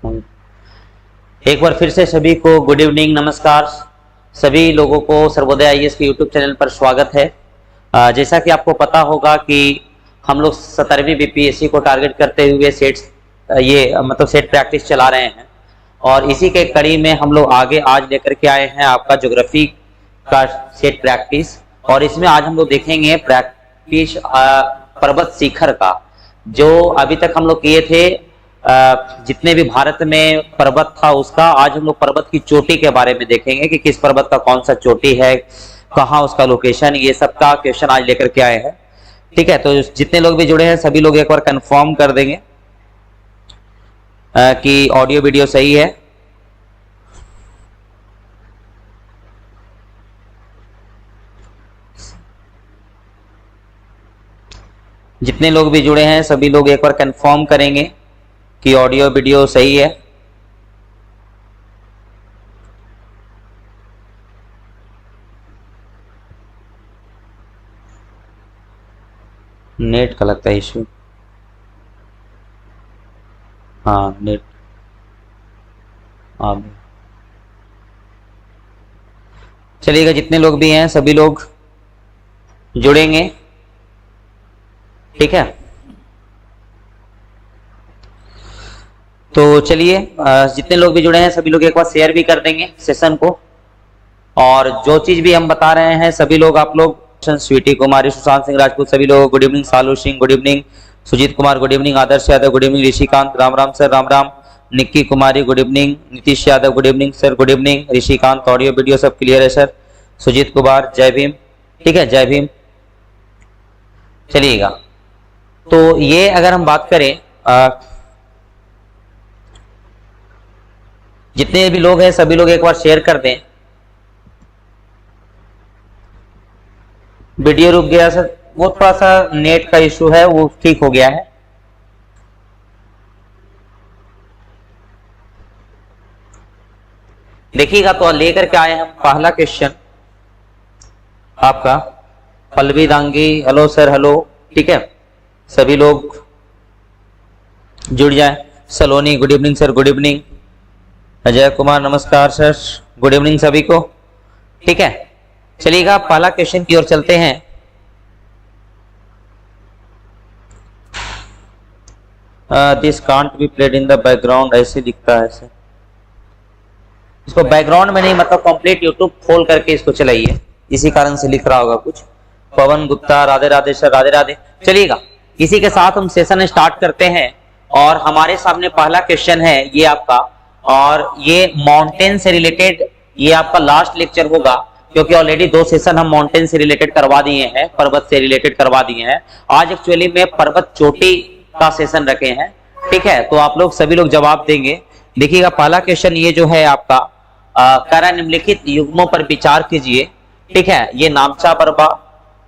एक बार फिर से सभी को गुड इवनिंग, नमस्कार। सभी लोगों को सर्वोदय आईएएस के यूट्यूब चैनल पर स्वागत है। जैसा कि आपको पता होगा कि हम लोग 17वीं बीपीएससी को टारगेट करते हुए सेट प्रैक्टिस चला रहे हैं और इसी के कड़ी में हम लोग आगे आज लेकर के आए हैं आपका ज्योग्राफी का सेट प्रैक्टिस। और इसमें आज हम लोग देखेंगे प्रैक्टिस पर्वत शिखर का, जो अभी तक हम लोग किए थे जितने भी भारत में पर्वत था उसका। आज हम लोग पर्वत की चोटी के बारे में देखेंगे कि किस पर्वत का कौन सा चोटी है, कहाँ उसका लोकेशन, ये सब का क्वेश्चन आज लेकर के आए हैं। ठीक है, तो जितने लोग भी जुड़े हैं सभी लोग एक बार कंफर्म कर देंगे कि ऑडियो वीडियो सही है। जितने लोग भी जुड़े हैं सभी लोग एक बार कंफर्म करेंगे कि ऑडियो वीडियो सही है। नेट का लगता है इशू। हाँ, नेट चलिएगा। जितने लोग भी हैं सभी लोग जुड़ेंगे, ठीक है। तो चलिए, जितने लोग भी जुड़े हैं सभी लोग एक बार शेयर भी कर देंगे सेशन को। और जो चीज भी हम बता रहे हैं सभी लोग आप लोग, स्वीटी कुमारी, सुशांत सिंह राजपूत, सभी लोग good evening. Salu Singh good evening, Sujeet Kumar good evening, Adarsh Yadav good evening, Rishikant Ram Ram sir Ram Ram, Nikki Kumari good evening, Nitish Yadav good evening sir good evening, Rishikant audio video सब क्लियर है सर, सुजीत कुमार जय भीम, ठीक है जय भीम। चलिएगा, तो ये अगर हम बात करें जितने भी लोग हैं सभी लोग एक बार शेयर कर दें। वीडियो रुक गया सर, वो थोड़ा सा नेट का इशू है, वो ठीक हो गया है। देखिएगा, तो लेकर के आए हम पहला क्वेश्चन आपका। Pallavi Dangi hello sir, hello, ठीक है, सभी लोग जुड़ जाएं। Saloni good evening sir good evening, Ajay Kumar नमस्कार सर, गुड इवनिंग सभी को, ठीक है। चलिएगा, पहला क्वेश्चन की ओर चलते हैं। This can't be played in the background, ऐसे दिखता है सर। इसको बैकग्राउंड में नहीं, मतलब कंप्लीट यूट्यूब खोल करके इसको चलाइए, इसी कारण से लिख रहा होगा कुछ। पवन गुप्ता राधे राधे सर, राधे राधे। चलिएगा, इसी के साथ हम सेशन स्टार्ट करते हैं। और हमारे सामने पहला क्वेश्चन है ये आपका, और ये माउंटेन से रिलेटेड ये आपका लास्ट लेक्चर होगा, क्योंकि ऑलरेडी 2 सेशन हम माउंटेन से रिलेटेड करवा दिए हैं, पर्वत से रिलेटेड करवा दिए हैं। आज एक्चुअली में पर्वत चोटी का सेशन रखे हैं, ठीक है। तो आप लोग सभी लोग जवाब देंगे। देखिएगा, पहला क्वेश्चन ये जो है आपका, करा निम्नलिखित युग्मों पर विचार कीजिए, ठीक है। ये नामचा पर्वा,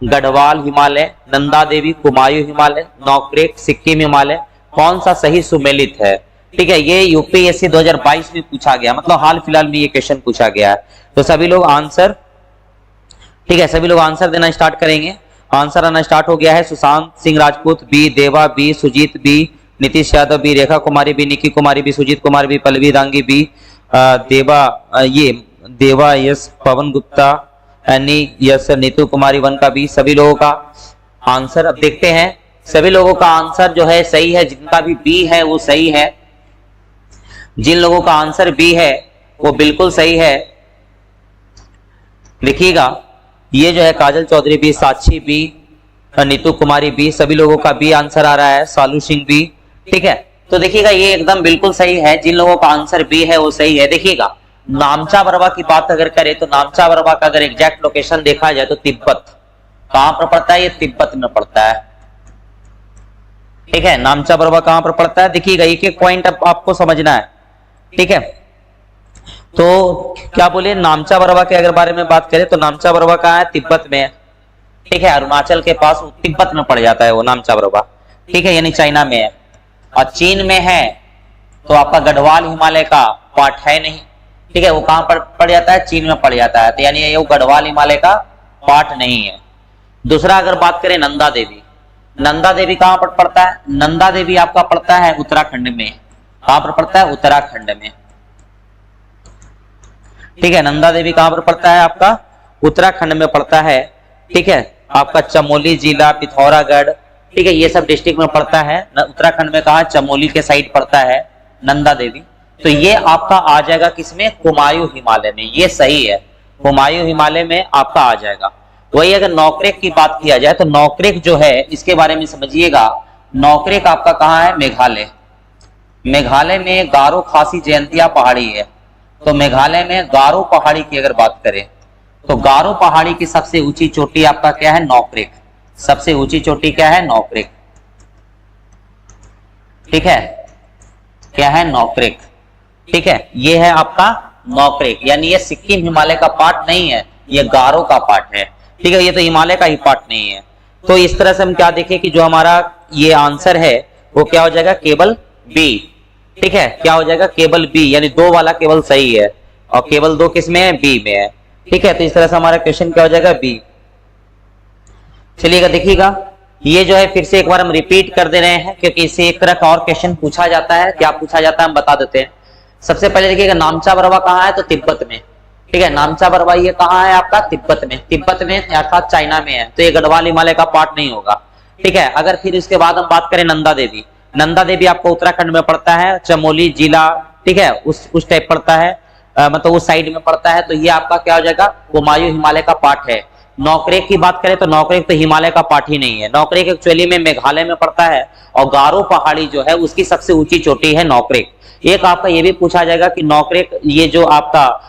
गढ़वाल हिमालय, नंदा देवी कुमायूं हिमालय, नौक्रेक सिक्किम हिमालय, कौन सा सही सुमेलित है, ठीक है। ये यूपीएससी 2022 में पूछा गया, मतलब हाल फिलहाल में ये क्वेश्चन पूछा गया है। तो सभी लोग आंसर, ठीक है, सभी लोग आंसर देना स्टार्ट करेंगे। आंसर आना स्टार्ट हो गया है। Sushant Singh Rajput B, Deva B, Sujeet B, Nitish Yadav B, Rekha Kumari B, Nikki Kumari B, Sujit Kumar B, Pallavi Dangi B, Deva yes, Pawan Gupta any yes, Neetu Kumari one का बी। सभी लोगों का आंसर अब देखते हैं। सभी लोगों का आंसर जो है सही है, जिनका भी बी है वो सही है। जिन लोगों का आंसर बी है वो बिल्कुल सही है। देखिएगा, ये जो है काजल चौधरी बी, साक्षी बी, नीतू कुमारी बी, सभी लोगों का बी आंसर आ रहा है। सालू सिंह बी, ठीक है। तो देखिएगा, ये एकदम बिल्कुल सही है, जिन लोगों का आंसर बी है वो सही है। देखिएगा, नामचा बरवा की बात अगर करें तो नामचा बरवा का अगर एग्जैक्ट लोकेशन देखा जाए तो तिब्बत, कहां पर पड़ता है, ये तिब्बत में पड़ता है, ठीक है। नामचा बरवा कहां पर पड़ता है, देखिएगा एक एक पॉइंट आपको समझना है, ठीक है। तो क्या बोले, नामचा बरवा के अगर बारे में बात करें तो नामचा बरवा कहां है, तिब्बत में है, ठीक है। अरुणाचल के पास तिब्बत में पड़ जाता है वो नामचा बरवा, ठीक है, यानी चाइना में है। और चीन में है तो आपका गढ़वाल हिमालय का पार्ट है नहीं, ठीक है। वो कहां पर पड़ जाता है, चीन में पड़ जाता है, तो यानी ये गढ़वाल हिमालय का पार्ट नहीं है। दूसरा अगर बात करें नंदा देवी, नंदा देवी कहां पर पड़ता है, नंदा देवी आपका पड़ता है उत्तराखंड में, कहां पर पड़ता है? उत्तराखंड में। ठीक है, नंदा देवी कहां पर पड़ता है? आपका उत्तराखंड में पड़ता है। ठीक है, आपका चमोली जिला, पिथौरागढ़, ठीक है, ये सब डिस्ट्रिक्ट में पड़ता है। उत्तराखंड में कहा? चमोली के साइड पड़ता है नंदा देवी। तो ये आपका आ जाएगा किसमें? कुमायूं हिमालय में। ये सही है, कुमायूं हिमालय में आपका आ जाएगा। वही अगर नौक्रेक की बात किया जाए तो नौक्रेक जो है इसके बारे में समझिएगा। नौक्रेक आपका कहाँ है? मेघालय। मेघालय में गारो खासी जयंतिया पहाड़ी है। तो मेघालय में गारो पहाड़ी की अगर बात करें तो गारो पहाड़ी की सबसे ऊंची चोटी आपका क्या है? नौक्रेक। सबसे ऊंची चोटी क्या है? नौक्रेक। ठीक है, क्या है? नौक्रेक। ठीक है, ये है आपका नौक्रेक, यानी ये सिक्किम हिमालय का पार्ट नहीं है, ये गारो का पार्ट है। ठीक है, ये तो हिमालय का ही पार्ट नहीं है। तो इस तरह से हम क्या देखें कि जो हमारा ये आंसर है वो क्या हो जाएगा? केवल बी। ठीक है, क्या हो जाएगा? केवल बी, यानी 2 वाला केवल सही है और केवल 2 किस में है? बी में है। ठीक है, तो इस तरह से हमारा क्वेश्चन क्या हो जाएगा? बी। चलिएगा देखिएगा, ये जो है फिर से एक बार हम रिपीट कर दे रहे हैं क्योंकि इससे एक तरह का और क्वेश्चन पूछा जाता है। क्या पूछा जाता है हम बता देते हैं। सबसे पहले देखिएगा, नामचा बरवा कहाँ है? तो तिब्बत में। ठीक है, नामचा बरवा ये कहाँ है आपका? तिब्बत में। तिब्बत में अर्थात चाइना में है, तो ये गढ़वाल हिमालय का पार्ट नहीं होगा। ठीक है, अगर फिर इसके बाद हम बात करें नंदा देवी, नंदा देवी आपको उत्तराखंड में पड़ता है, चमोली जिला, ठीक है, उस टाइप पड़ता है, मतलब उस साइड में पड़ता है। तो ये आपका क्या हो जाएगा? कुमायूं हिमालय का पार्ट है। नौक्रेक की बात करें तो नौक्रेक तो हिमालय का पार्ट ही नहीं है। नौक्रेक एक्चुअली में मेघालय में पड़ता है और गारो पहाड़ी जो है उसकी सबसे ऊंची चोटी है नौक्रेक। एक आपका ये भी पूछा जाएगा कि नौक्रेक ये जो आपका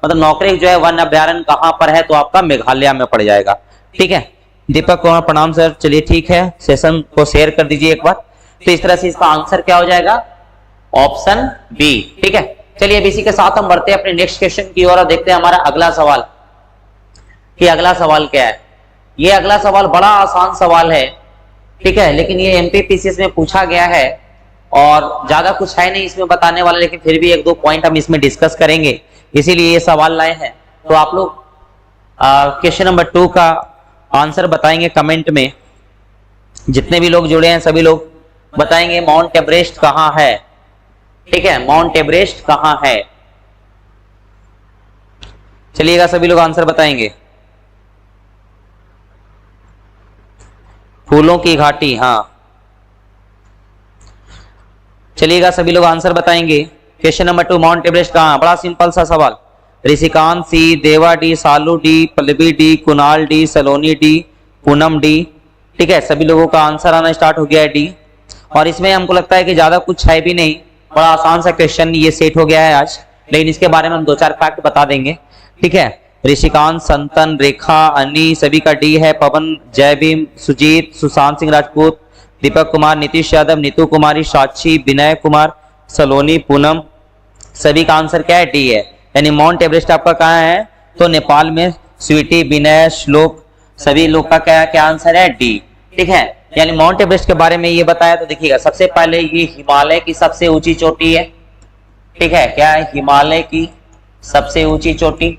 मतलब नौक्रेक जो है वन अभ्यारण्य कहां पर है? तो आपका मेघालय में पड़ जाएगा। ठीक है, दीपक कुमार प्रणाम सर। चलिए ठीक है, सेशन को शेयर कर दीजिए एक बार। तो इस तरह से इसका आंसर क्या हो जाएगा? Option B. ठीक है, चलिए अब इसी के साथ हम बढ़ते हैं अपने नेक्स्ट क्वेश्चन की ओर और देखते हैं हमारा अगला सवाल कि अगला सवाल क्या है। ये अगला सवाल बड़ा आसान सवाल है। ठीक है, लेकिन ये एमपीपीसीएस में पूछा गया है और ज्यादा कुछ है नहीं इसमें बताने वाला, लेकिन फिर भी 1-2 पॉइंट हम इसमें डिस्कस करेंगे, इसीलिए ये सवाल लाए हैं। तो आप लोग क्वेश्चन नंबर 2 का आंसर बताएंगे कमेंट में। जितने भी लोग जुड़े हैं सभी लोग बताएंगे माउंट एवरेस्ट कहां है। ठीक है, माउंट एवरेस्ट कहां है? चलिएगा, सभी लोग आंसर बताएंगे। फूलों की घाटी, हाँ। चलिएगा, सभी लोग आंसर बताएंगे। क्वेश्चन नंबर 2, माउंट एवरेस्ट कहां? बड़ा सिंपल सा सवाल। Rishikant C, Deva D, Salu D, Pallavi D, Kunal D, Saloni D, Poonam D. ठीक है, सभी लोगों का आंसर आना स्टार्ट हो गया है डी। और इसमें हमको लगता है कि ज्यादा कुछ है भी नहीं, बड़ा आसान सा क्वेश्चन ये सेट हो गया है आज, लेकिन इसके बारे में हम 2-4 फैक्ट बता देंगे। ठीक है, ऋषिकांत, संतन, रेखा, अनी सभी का डी है। पवन, जयभीम, सुजीत, सुशांत सिंह राजपूत, दीपक कुमार, नीतीश यादव, नीतू कुमारी, साक्षी, विनय कुमार, सलोनी, पूनम, सभी का आंसर क्या है? डी है। यानी माउंट एवरेस्ट आपका कहाँ है? तो नेपाल में। स्वीटी, विनय, श्लोक, सभी लोग का क्या आंसर है? डी। ठीक है, यानी माउंट एवरेस्ट के बारे में ये बताया। तो देखिएगा, सबसे पहले ये हिमालय की सबसे ऊंची चोटी है। ठीक है, क्या है? हिमालय की सबसे ऊंची चोटी,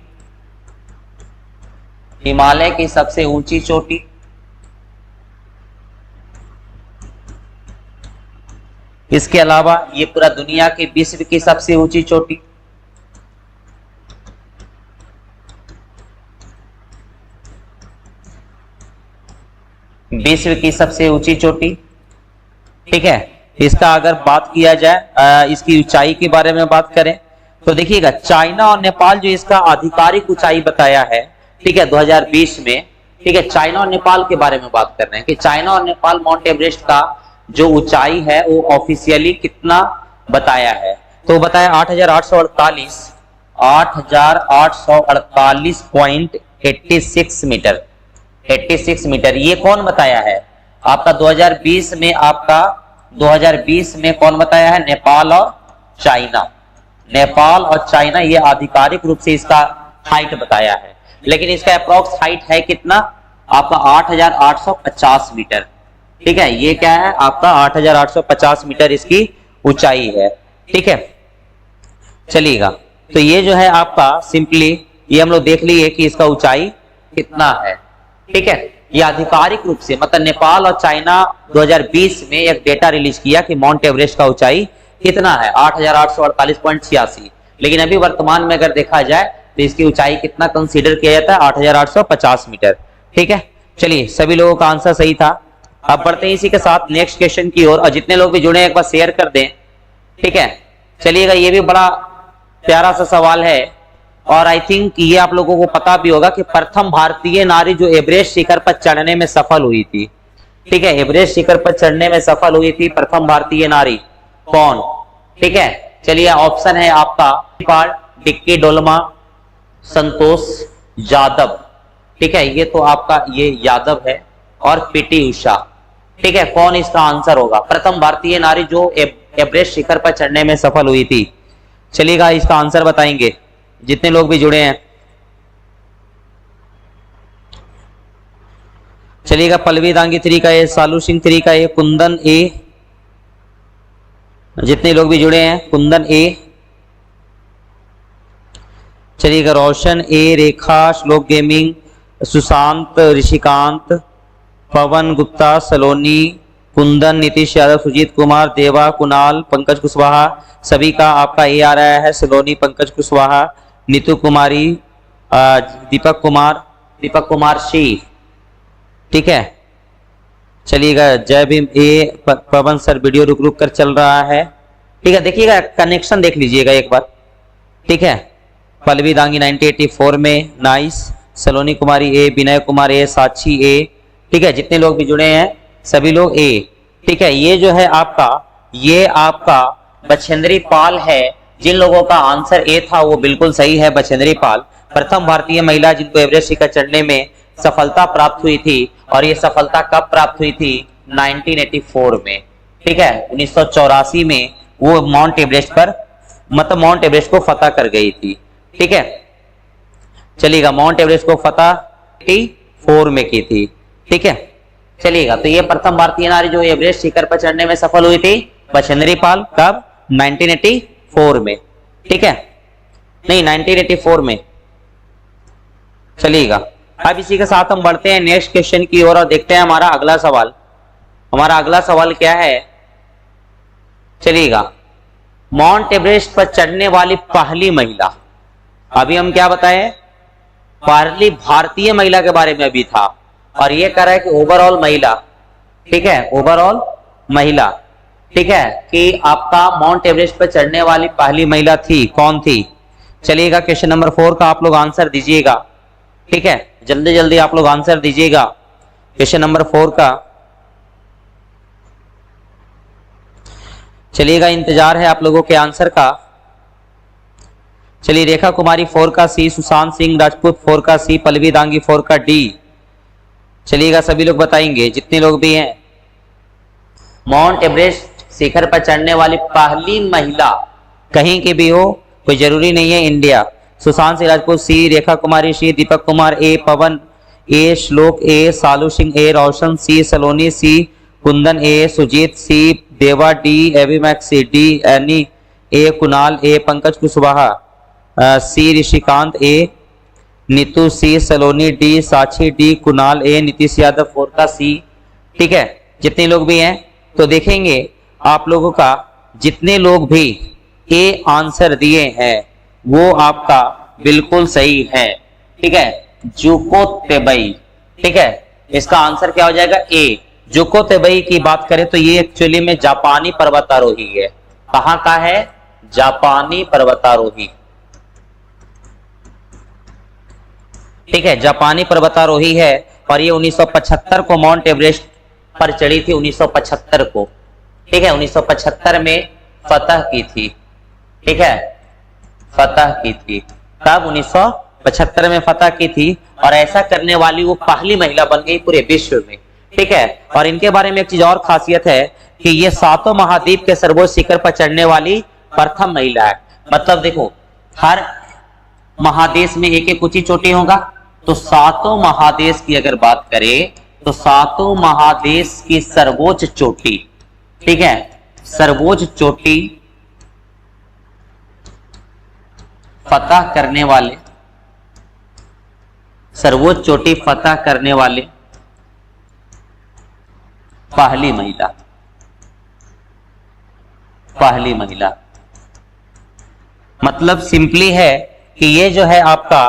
हिमालय की सबसे ऊंची चोटी। इसके अलावा ये पूरा दुनिया की, विश्व की सबसे ऊंची चोटी। विश्व की सबसे ऊंची चोटी। ठीक है, इसका अगर बात किया जाए इसकी ऊंचाई के बारे में बात करें तो देखिएगा, चाइना और नेपाल जो इसका आधिकारिक ऊंचाई बताया है, ठीक है, 2020 में। ठीक है, चाइना और नेपाल के बारे में बात कर रहे हैं कि चाइना और नेपाल माउंट एवरेस्ट का जो ऊंचाई है वो ऑफिशियली कितना बताया है। तो बताया 8,848.86 मीटर। 86 मीटर ये कौन बताया है? आपका 2020 में, आपका 2020 में कौन बताया है? नेपाल और चाइना। नेपाल और चाइना ये आधिकारिक रूप से इसका हाइट बताया है, लेकिन इसका अप्रोक्स हाइट है कितना? आपका 8,850 मीटर। ठीक है, ये क्या है? आपका 8,850 मीटर इसकी ऊंचाई है। ठीक है, चलिएगा, तो ये जो है आपका सिंपली ये हम लोग देख लिए कि इसका ऊंचाई कितना है। ठीक है, ये आधिकारिक रूप से मतलब नेपाल और चाइना 2020 में एक डेटा रिलीज किया कि माउंट एवरेस्ट का ऊंचाई कितना है, 8,848.86। लेकिन अभी वर्तमान में अगर देखा जाए तो इसकी ऊंचाई कितना कंसीडर किया जाता है, 8,850 मीटर। ठीक है, चलिए सभी लोगों का आंसर सही था। अब बढ़ते हैं इसी के साथ नेक्स्ट क्वेश्चन की ओर, और जितने लोग भी जुड़े हैं एक बार शेयर कर दें। ठीक है, चलिएगा, ये भी बड़ा प्यारा सा सवाल है और आई थिंक ये आप लोगों को पता भी होगा कि प्रथम भारतीय नारी जो एवरेस्ट शिखर पर चढ़ने में सफल हुई थी। ठीक है, एवरेस्ट शिखर पर चढ़ने में सफल हुई थी प्रथम भारतीय नारी कौन? ठीक है, चलिए ऑप्शन है आपका डिक्की डोलमा, संतोष यादव। ठीक है, ये तो आपका ये यादव है, और पीटी उषा। ठीक है, कौन इसका आंसर होगा? प्रथम भारतीय नारी जो एवरेस्ट शिखर पर चढ़ने में सफल हुई थी। चलिएगा, इसका आंसर बताएंगे जितने लोग भी जुड़े हैं। चलिएगा, पल्लवी दांगी 3 का ए, सालू सिंह 3 का ए, कुंदन ए, जितने लोग भी जुड़े हैं कुंदन ए। चलिएगा, रोशन ए, रेखा, श्लोक गेमिंग, सुशांत, ऋषिकांत, पवन गुप्ता, सलोनी, कुंदन, नीतीश यादव, सुजीत कुमार, देवा, कुणाल, पंकज कुशवाहा, सभी का आपका ए आ रहा है। सलोनी, पंकज कुशवाहा, नीतू कुमारी, दीपक कुमार सी। ठीक है, चलिएगा, जय भीम ए, पवन सर वीडियो रुक रुक कर चल रहा है। ठीक है, देखिएगा कनेक्शन देख लीजिएगा एक बार। ठीक है, पल्लवी दांगी 1984 में, नाइस। सलोनी कुमारी ए, विनय कुमार ए, साक्षी ए। ठीक है, जितने लोग भी जुड़े हैं सभी लोग ए। ठीक है, ये जो है आपका, ये आपका बछेंद्री पाल है। जिन लोगों का आंसर ए था वो बिल्कुल सही है, बछेंद्री पाल प्रथम भारतीय महिला जिनको एवरेस्ट शिखर चढ़ने में सफलता प्राप्त हुई थी। और ये सफलता कब प्राप्त हुई थी? 1984 में। ठीक है, 1984 में वो माउंट एवरेस्ट पर मतलब माउंट एवरेस्ट को फतह कर गई थी। ठीक है, चलिएगा, माउंट एवरेस्ट को फतह 1984 में की थी। ठीक है, चलिएगा, तो ये प्रथम भारतीय नारी जो एवरेस्ट शिखर पर चढ़ने में सफल हुई थी, बछेंद्री पाल, कब? 1984 में। ठीक है, नहीं 1984 में। चलिएगा, अब इसी के साथ हम बढ़ते हैं नेक्स्ट क्वेश्चन की ओर और देखते हैं हमारा अगला सवाल। हमारा अगला सवाल क्या है? चलिएगा, माउंट एवरेस्ट पर चढ़ने वाली पहली महिला। अभी हम क्या बताएं? पहली भारतीय महिला के बारे में अभी था, और ये कह रहा है कि ओवरऑल महिला। ठीक है, ओवरऑल महिला। ठीक है, कि आपका माउंट एवरेस्ट पर चढ़ने वाली पहली महिला थी, कौन थी? चलिएगा, क्वेश्चन नंबर 4 का आप लोग आंसर दीजिएगा। ठीक है, जल्दी जल्दी आप लोग आंसर दीजिएगा क्वेश्चन नंबर 4 का। चलिएगा, इंतजार है आप लोगों के आंसर का। चलिए, रेखा कुमारी 4 का सी, सुशांत सिंह राजपूत 4 का सी, पल्लवी दांगी 4 का डी। चलिएगा, सभी लोग बताएंगे जितने लोग भी हैं। माउंट एवरेस्ट शिखर पर चढ़ने वाली पहली महिला कहीं की भी हो, कोई जरूरी नहीं है इंडिया। सुशांत सिंह राजपूत सी, रेखा कुमारी सी, दीपक कुमार ए, पवन ए, श्लोक ए, सालू सिंह ए, रोशन सी, सलोनी सी, कुंदन ए, सुजीत सी, Deva D, एविमैक्स C, D, any A, Kunal A, Pankaj Kushwaha C, Rishikant A, Neetu C, Saloni D, Sakshi D, Kunal ए, नीतीश यादव 4 का सी। ठीक है, जितने लोग भी हैं तो देखेंगे आप लोगों का जितने लोग भी ए आंसर दिए हैं वो आपका बिल्कुल सही है। ठीक है, जुको तेबई। ठीक है, इसका आंसर क्या हो जाएगा? ए। जुको तेबई की बात करें तो ये एक्चुअली में जापानी पर्वतारोही है। कहां का है? जापानी पर्वतारोही। ठीक है, जापानी पर्वतारोही है, और ये 1975 को माउंट एवरेस्ट पर चढ़ी थी, 1975 को। ठीक है, 1975 में फतह की थी। ठीक है, फतह की थी। तब 1975 में फतह की थी, और ऐसा करने वाली वो पहली महिला बन गई पूरे विश्व में। ठीक है, और इनके बारे में एक चीज और खासियत है कि ये 7 महाद्वीप के सर्वोच्च शिखर पर चढ़ने वाली प्रथम महिला है। मतलब देखो, हर महादेश में एक एक ऊंची चोटी होगा, तो 7 महादेश की अगर बात करें तो 7 महादेश की सर्वोच्च चोटी, ठीक है, सर्वोच्च चोटी फतह करने वाले, सर्वोच्च चोटी फतह करने वाले पहली महिला, पहली महिला मतलब सिंपली है कि ये जो है आपका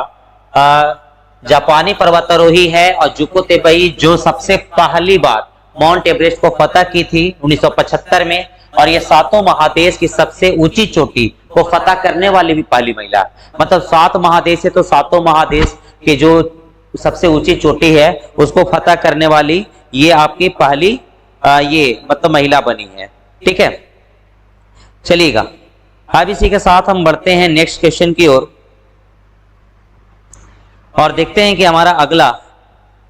जापानी पर्वतारोही है और जुको तेबई जो सबसे पहली बार माउंट एवरेस्ट को फतह की थी 1975 में, और ये सातों महादेश की सबसे ऊंची चोटी को फतह करने वाली भी पहली महिला। मतलब 7 महादेश है तो सातों महादेश के जो सबसे ऊंची चोटी है उसको फतह करने वाली ये आपकी पहली ये मतलब महिला बनी है। ठीक है, चलिएगा अब इसी के साथ हम बढ़ते हैं नेक्स्ट क्वेश्चन की ओर और देखते हैं कि हमारा अगला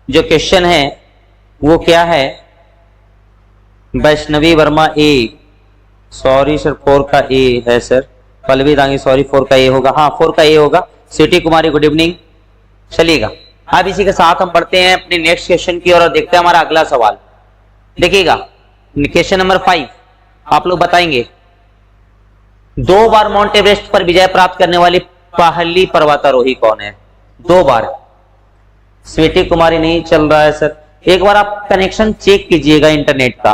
जो क्वेश्चन है वो क्या है। वैष्णवी वर्मा ए, सॉरी सर 4 का ए है सर, पल्लवी दांगी सॉरी 4 का ए होगा, हाँ 4 का ए होगा। Sweety Kumari good evening. चलिएगा अब इसी के साथ हम बढ़ते हैं अपने नेक्स्ट क्वेश्चन की ओर और देखते हैं हमारा अगला सवाल। देखिएगा क्वेश्चन नंबर 5 आप लोग बताएंगे 2 बार माउंट एवरेस्ट पर विजय प्राप्त करने वाली पहली पर्वतारोही कौन है? 2 बार। स्वीटी कुमारी नहीं चल रहा है सर, एक बार आप कनेक्शन चेक कीजिएगा इंटरनेट का,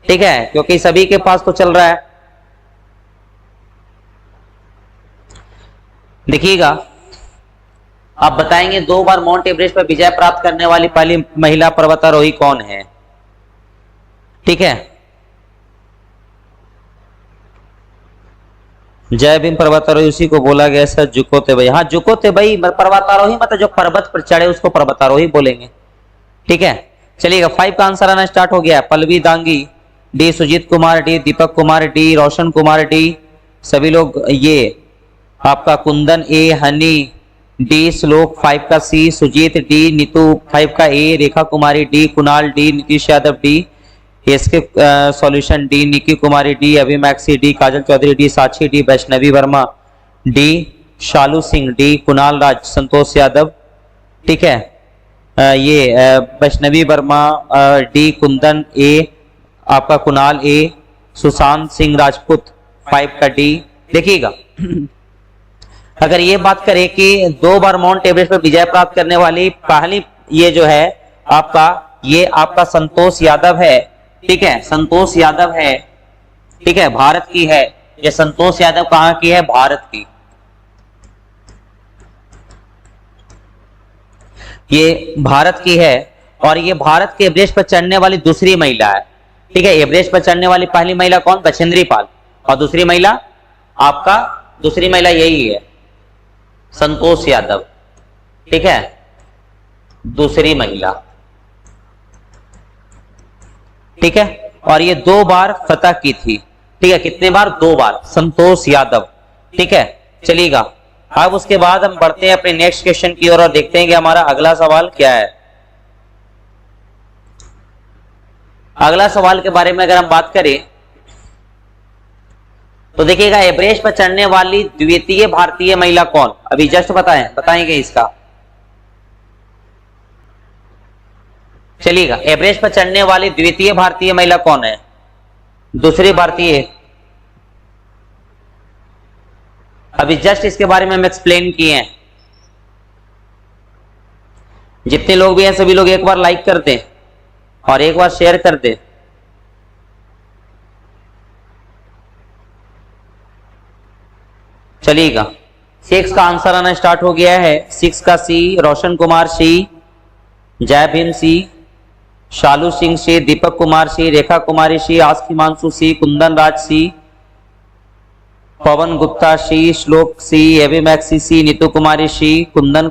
ठीक है, क्योंकि सभी के पास तो चल रहा है। देखिएगा आप बताएंगे 2 बार माउंट एवरेस्ट पर विजय प्राप्त करने वाली पहली महिला पर्वतारोही कौन है? ठीक है, जय भीम पर्वतारोही उसी को बोला गया सर, जुको तेबई। हाँ जुको तेबई पर्वतारोही मतलब जो पर्वत पर चढ़े उसको पर्वतारोही बोलेंगे। ठीक है, चलिएगा 5 का आंसर आना स्टार्ट हो गया। Pallavi Dangi, D Sujit Kumar, D Deepak Kumar, D Roshan Kumar, D सभी लोग, ये आपका कुंदन ए, हनी डी, श्लोक 5 का सी, सुजीत डी, नीतू 5 का A, Rekha Kumari D, Kunal D, Nitish Yadav D, इसके solution D, Nikki Kumari D, अभी मैक्सी D, Kajal Chaudhary D, Sakshi D, Vaishnavi Verma D, Shalu Singh D, Kunal Raj, Santosh Yadav. ठीक है, ये वैष्णवी वर्मा डी, कुंदन ए, आपका कुणाल ए, सुशांत सिंह राजपूत 5 का डी। देखिएगा अगर ये बात करें कि 2 बार माउंट एवरेस्ट पर विजय प्राप्त करने वाली पहली ये जो है आपका ये आपका संतोष यादव है। ठीक है, संतोष यादव है, ठीक है, भारत की है ये। संतोष यादव कहां की है? भारत की। ये भारत की है और ये भारत के एवरेस्ट पर चढ़ने वाली दूसरी महिला है। ठीक है, एवरेस्ट पर चढ़ने वाली पहली महिला कौन? बछेंद्री पाल, और दूसरी महिला आपका दूसरी महिला यही है संतोष यादव। ठीक है, दूसरी महिला। ठीक है, और ये 2 बार फतह की थी। ठीक है, कितने बार? 2 बार, संतोष यादव। ठीक है, चलिएगा अब उसके बाद हम बढ़ते हैं अपने नेक्स्ट क्वेश्चन की ओर और देखते हैं कि हमारा अगला सवाल क्या है। अगला सवाल के बारे में अगर हम बात करें तो देखिएगा एवरेस्ट पर चढ़ने वाली द्वितीय भारतीय महिला कौन? अभी जस्ट बताएंगे इसका। चलिएगा एवरेस्ट पर चढ़ने वाली द्वितीय भारतीय महिला कौन है? दूसरी भारतीय। अभी जस्ट इसके बारे में हम एक्सप्लेन किए हैं। जितने लोग भी हैं सभी लोग एक बार लाइक कर दें और एक बार शेयर कर दें। चलिएगा 6 का आंसर आना स्टार्ट हो गया है। 6 का सी, रोशन कुमार सी, जय भीम सी, शालू सिंह सी, दीपक कुमार सी, रेखा कुमारी सी, आस्किमांशु सी, कुंदन राज सी, पवन गुप्ता सी, श्लोक सी, एवी मैक्सी सी, नीतू कुमारी सी, कुंदन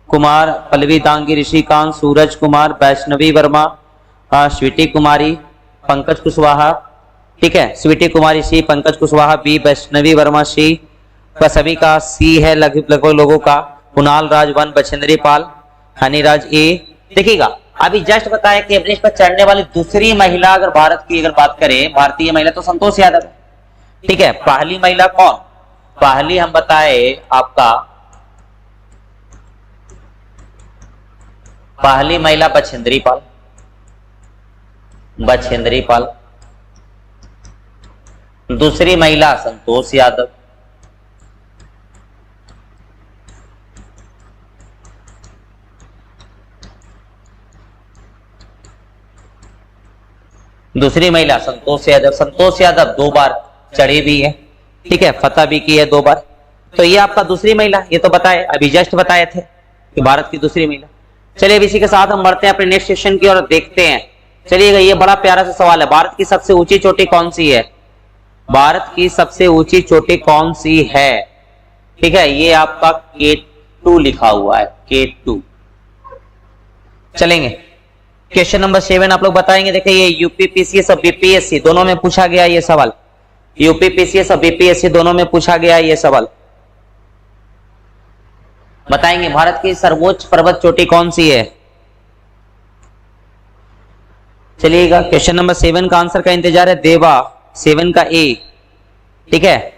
कुमार, पल्लवी दांगी, ऋषिकांत, सूरज कुमार, वैष्णवी वर्मा, स्वीटी कुमारी, पंकज कुशवाहा। ठीक है, स्वीटी कुमारी सी, पंकज कुशवाहा बी, वैष्णवी वर्मा सी, सभी का सी है लगभग लोगों का। कुणाल राज 1, बछेंद्री पाल, हनीराज ए। देखिएगा अभी जस्ट बताया कि एवरेस्ट पर चढ़ने वाली दूसरी महिला अगर भारत की अगर बात करें भारतीय महिला तो संतोष यादव। ठीक है, पहली महिला कौन? पहली हम बताए आपका पहली महिला बछेंद्री पाल, बछेंद्री पाल। दूसरी महिला संतोष यादव। दूसरी महिला संतोष यादव। संतोष यादव 2 बार चढ़ी भी है, ठीक है, फतह भी की है 2 बार। तो ये आपका दूसरी महिला, ये तो बताए अभी जस्ट बताए थे कि भारत की दूसरी महिला। चलिए अब इसी के साथ हम बढ़ते हैं अपने नेक्स्ट सेशन की और देखते हैं। चलिएगा, ये बड़ा प्यारा सा सवाल है, भारत की सबसे ऊंची चोटी कौन सी है? भारत की सबसे ऊंची चोटी कौन सी है? ठीक है, ये आपका K2 लिखा हुआ है, K2। चलेंगे क्वेश्चन नंबर 7 आप लोग बताएंगे। देखिए ये यूपी पीसीएस और बीपीएससी दोनों में पूछा गया ये सवाल, यूपी पीसीएस और बीपीएससी दोनों में पूछा गया ये सवाल। बताएंगे भारत की सर्वोच्च पर्वत चोटी कौन सी है? चलिएगा क्वेश्चन नंबर 7 का आंसर का इंतजार है देवा, 7 का ए, ठीक है।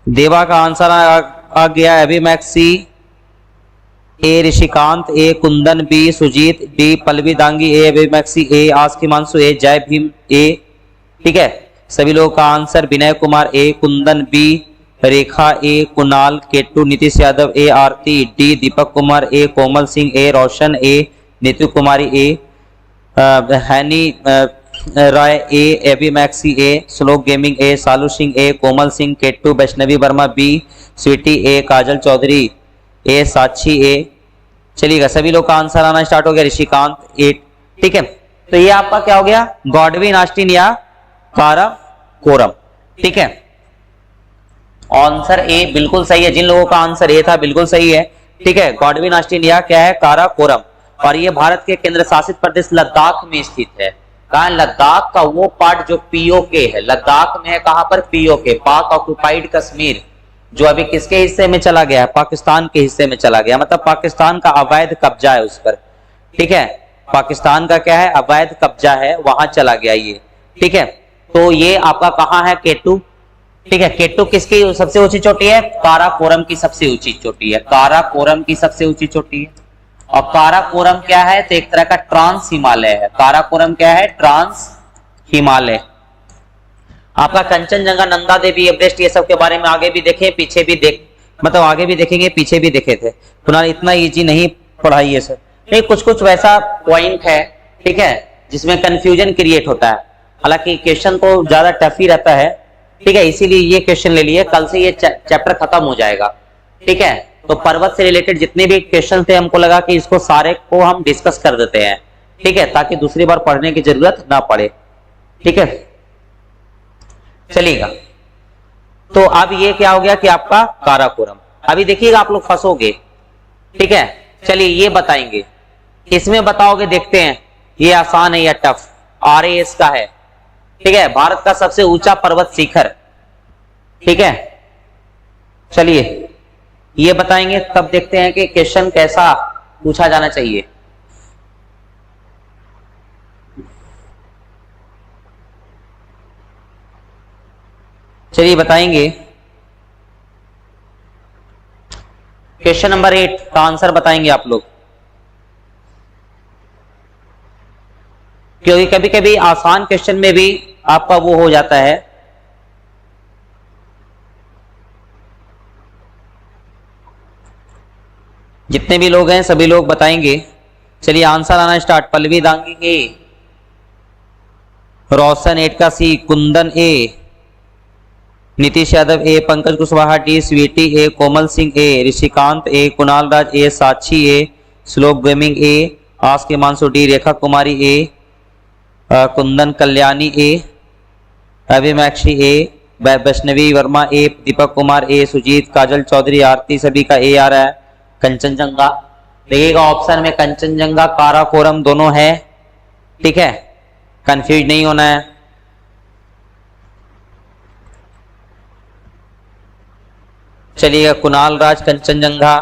देवा का आंसर आ गया है अभिमैक्सी, ए ऋषिकांत, ए कुंदन, बी सुजीत, डी पल्लवी दांगी, ए अभिमैक्सी, ए आस्किमांशु, ए जय भीम, ए, ठीक है। सभी लोगों का आंसर विनय कुमार, ए कुंदन, बी रेखा, ए कुणाल, K2 नीतीश यादव, ए आरती, डी दीपक कुमार, ए कोमल सिंह, ए रोशन, ए नीतू कुमारी, ए हैनी राय, ए अभिमैक्सी, ए श्लोक गेमिंग, ए सालू सिंह, ए कोमल सिंह, K2 वैष्णवी वर्मा, बी स्वीटी, ए काजल चौधरी, ए साक्षी, ए। चलिएगा सभी लोग का आंसर आना स्टार्ट हो गया, ऋषिकांत 8, ठीक है। तो ये आपका क्या हो गया? गॉडविन ऑस्टिन या काराकोरम, ठीक है। आंसर ए बिल्कुल सही है, जिन लोगों का आंसर ए था बिल्कुल सही है, ठीक है। गॉडविन ऑस्टिन या क्या है? काराकोरम। और ये भारत के केंद्र शासित प्रदेश लद्दाख में स्थित है। कहा? लद्दाख का वो पार्ट जो पीओके है, लद्दाख में है। कहां पर? पीओके, पाक ऑक्युपाइड कश्मीर, जो अभी किसके हिस्से में चला गया है? पाकिस्तान के हिस्से में चला गया, मतलब पाकिस्तान का अवैध कब्जा है उस पर, ठीक है। पाकिस्तान का क्या है? अवैध कब्जा है, वहां चला गया ये, ठीक है। तो ये आपका कहां है? K2, ठीक है। K2 किसकी सबसे ऊंची चोटी है? काराकोरम की सबसे ऊंची चोटी है, काराकोरम की सबसे ऊंची चोटी है। और काराकोरम क्या है? तो एक तरह का ट्रांस हिमालय है। काराकोरम क्या है? ट्रांस हिमालय। आपका कंचनजंगा, नंदा देवी, एवरेस्ट, ये सब के बारे में आगे भी देखे, पीछे भी मतलब आगे भी देखेंगे, पीछे भी देखे थे। पुनः इतना इजी नहीं पढ़ाई है सर, नहीं, कुछ कुछ वैसा पॉइंट है, ठीक है, जिसमें कंफ्यूजन क्रिएट होता है। हालांकि क्वेश्चन तो ज्यादा टफ ही रहता है, ठीक है, इसीलिए ये क्वेश्चन ले लिए। कल से ये चैप्टर खत्म हो जाएगा, ठीक है। तो पर्वत से रिलेटेड जितने भी क्वेश्चन थे, हमको लगा कि इसको सारे को हम डिस्कस कर देते हैं, ठीक है, ताकि दूसरी बार पढ़ने की जरूरत ना पड़े, ठीक है। चलिएगा, तो अब ये क्या हो गया कि आपका काराकोरम। अभी देखिएगा आप लोग फंसोगे, ठीक है। चलिए ये बताएंगे, इसमें बताओगे, देखते हैं ये आसान है या टफ। RAS का है, ठीक है, भारत का सबसे ऊंचा पर्वत शिखर, ठीक है। चलिए ये बताएंगे, तब देखते हैं कि क्वेश्चन कैसा पूछा जाना चाहिए। चलिए बताएंगे, क्वेश्चन नंबर 8 का आंसर बताएंगे आप लोग, क्योंकि कभी कभी आसान क्वेश्चन में भी आपका वो हो जाता है। जितने भी लोग हैं सभी लोग बताएंगे। चलिए आंसर आना स्टार्ट। पल्लवी दांगी ए, रोशन 8 का सी, कुंदन ए, नीतीश यादव ए, पंकज कुशवाहा डी, स्वीटी ए, कोमल सिंह ए, ऋषिकांत ए, कुणाल राज ए, साक्षी ए, श्लोक गेमिंग ए, आस के मानसू डी, रेखा कुमारी ए, कुंदन कल्याणी ए, अभिमैक्सी ए, वैष्णवी वर्मा ए, दीपक कुमार ए, सुजीत, काजल चौधरी, आरती, सभी का ए आ रहा है। कंचनजंगा देखिएगा, ऑप्शन में कंचनजंगा, काराकोरम दोनों है, ठीक है, कंफ्यूज नहीं होना है। चलिएगा, कुणाल राज कंचनजंगा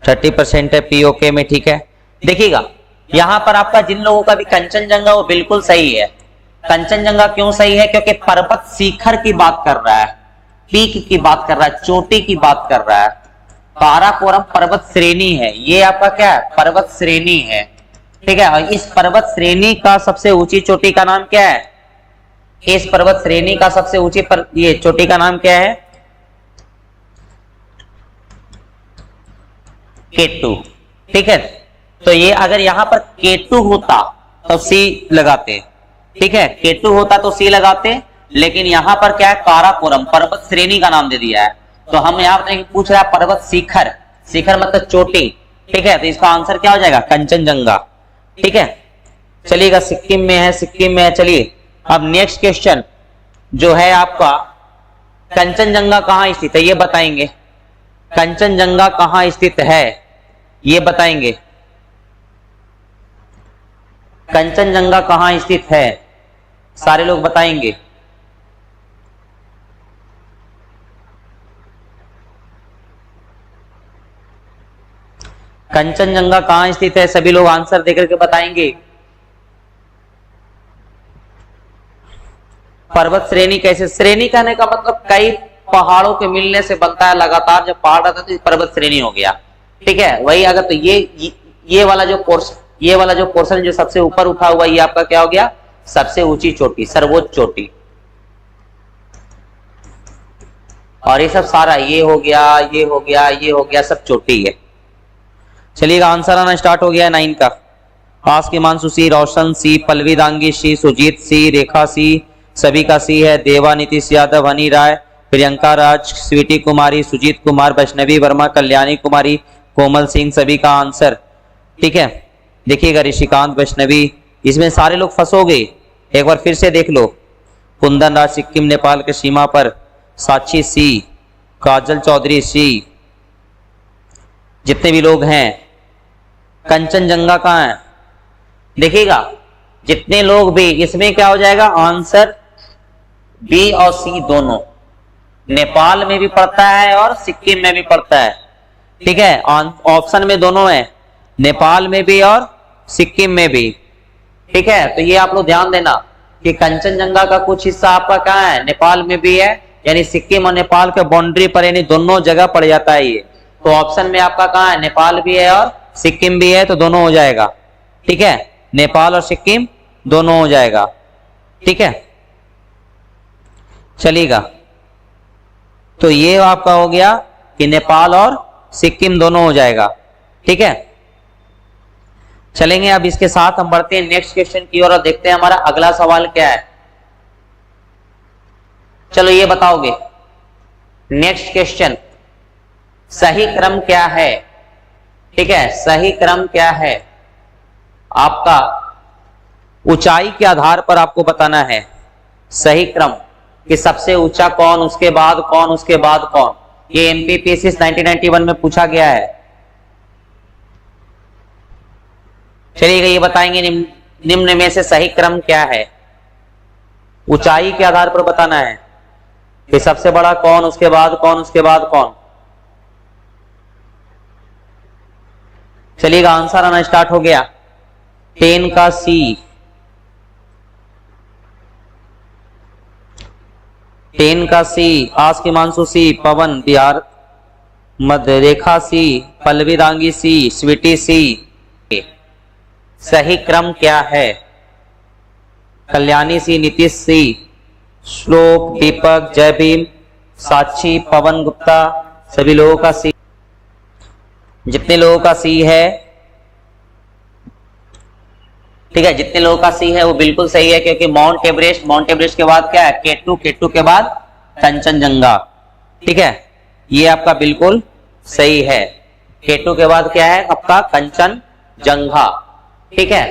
30% है पीओके में, ठीक है। देखिएगा यहां पर आपका जिन लोगों का भी कंचनजंगा वो बिल्कुल सही है। कंचनजंगा क्यों सही है? क्योंकि पर्वत शिखर की बात कर रहा है, पीक की बात कर रहा है, चोटी की बात कर रहा है। काराकोरम पर्वत श्रेणी है, ये आपका क्या है? पर्वत श्रेणी है, ठीक है। और इस पर्वत श्रेणी का सबसे ऊंची चोटी का नाम क्या है? इस पर्वत श्रेणी का सबसे ऊंची ये चोटी का नाम क्या है? K2, ठीक है। तो ये अगर यहां पर K2 होता तो सी लगाते, ठीक है। K2 होता तो सी लगाते, लेकिन यहां पर क्या है, काराकोरम पर्वत श्रेणी का नाम दे दिया है। तो हम यहाँ पर पूछ रहा है पर्वत शिखर, शिखर मतलब चोटी, ठीक है। तो इसका आंसर क्या हो जाएगा, कंचनजंगा, ठीक है। चलिएगा, सिक्किम में है, सिक्किम में है। चलिए अब नेक्स्ट क्वेश्चन जो है आपका, कंचनजंगा कहां स्थित है ये बताएंगे। कंचनजंगा कहां स्थित है ये बताएंगे। कंचनजंगा कहां स्थित है, सारे लोग बताएंगे। कंचनजंगा कहां स्थित है, सभी लोग आंसर देकर के बताएंगे। पर्वत श्रेणी कैसे, श्रेणी कहने का मतलब कई पहाड़ों के मिलने से बनता है, लगातार जब पहाड़ रहता है तो पर्वत श्रेणी हो गया, ठीक है। वही अगर तो ये वाला जो पोर्शन जो सबसे ऊपर उठा हुआ, ये आपका क्या हो गया, सबसे ऊंची चोटी, सर्वोच्च चोटी। और ये सब सारा ये हो गया, ये हो गया, ये हो गया, सब चोटी है। चलिएगा, आंसर आना स्टार्ट हो गया 9 का। आस की मानसू सी, रोशन सी, पल्लवी दांगी सी, सुजीत सी, रेखा सी, सभी का सी है। देवा, नीतीश यादव, हनी राय, प्रियंका राज, स्वीटी कुमारी, सुजीत कुमार, वैष्णवी वर्मा, कल्याणी कुमारी, कोमल सिंह, सभी का आंसर, ठीक है। देखिएगा, ऋषिकांत, वैष्णवी, इसमें सारे लोग फंसोगे, एक बार फिर से देख लो। कुंदन राज, सिक्किम नेपाल के सीमा पर, साक्षी सी, काजल चौधरी सी, जितने भी लोग हैं। कंचनजंगा कहाँ है, देखिएगा, जितने लोग भी, इसमें क्या हो जाएगा आंसर, बी और सी दोनों, नेपाल में भी पड़ता है और सिक्किम में भी पड़ता है, ठीक है। ऑप्शन में दोनों है, नेपाल में भी और सिक्किम में भी, ठीक है। तो ये आप लोग ध्यान देना कि कंचनजंगा का कुछ हिस्सा आपका कहाँ है, नेपाल में भी है, यानी सिक्किम और नेपाल के बाउंड्री पर, यानी दोनों जगह पड़ जाता है ये। तो ऑप्शन में आपका कहाँ है, नेपाल भी है और सिक्किम भी है, तो दोनों हो जाएगा, ठीक है। नेपाल और सिक्किम दोनों हो जाएगा, ठीक है। चलिएगा, तो ये आपका हो गया कि नेपाल और सिक्किम दोनों हो जाएगा, ठीक है। चलेंगे, अब इसके साथ हम बढ़ते हैं नेक्स्ट क्वेश्चन की ओर और देखते हैं हमारा अगला सवाल क्या है। चलो ये बताओगे, नेक्स्ट क्वेश्चन, सही क्रम क्या है, ठीक है। सही क्रम क्या है आपका, ऊंचाई के आधार पर आपको बताना है सही क्रम, कि सबसे ऊंचा कौन, उसके बाद कौन, उसके बाद कौन। ये एमपीपीएससी 1991 में पूछा गया है। चलिए ये बताएंगे, निम्न में से सही क्रम क्या है, ऊंचाई के आधार पर बताना है कि सबसे बड़ा कौन, उसके बाद कौन, उसके बाद कौन। चलिएगा, आंसर आना स्टार्ट हो गया। 10 का सी, 10 का सी, आस की मानसू सी, पवन बिहार, मध्य रेखा सी, पल्लवी दांगी सी, स्वीटी सी। सही क्रम क्या है, कल्याणी सी, नीतीश सी, श्लोक, दीपक, जय भीम, साक्षी, पवन गुप्ता, सभी लोगों का सी। जितने लोगों का सी है, ठीक है, जितने लोगों का सी है वो बिल्कुल सही है, क्योंकि माउंट एवरेस्ट के बाद क्या है, K2 के बाद कंचनजंगा, ठीक है। ये आपका बिल्कुल सही है, K2 के बाद क्या है आपका, कंचनजंगा, ठीक है।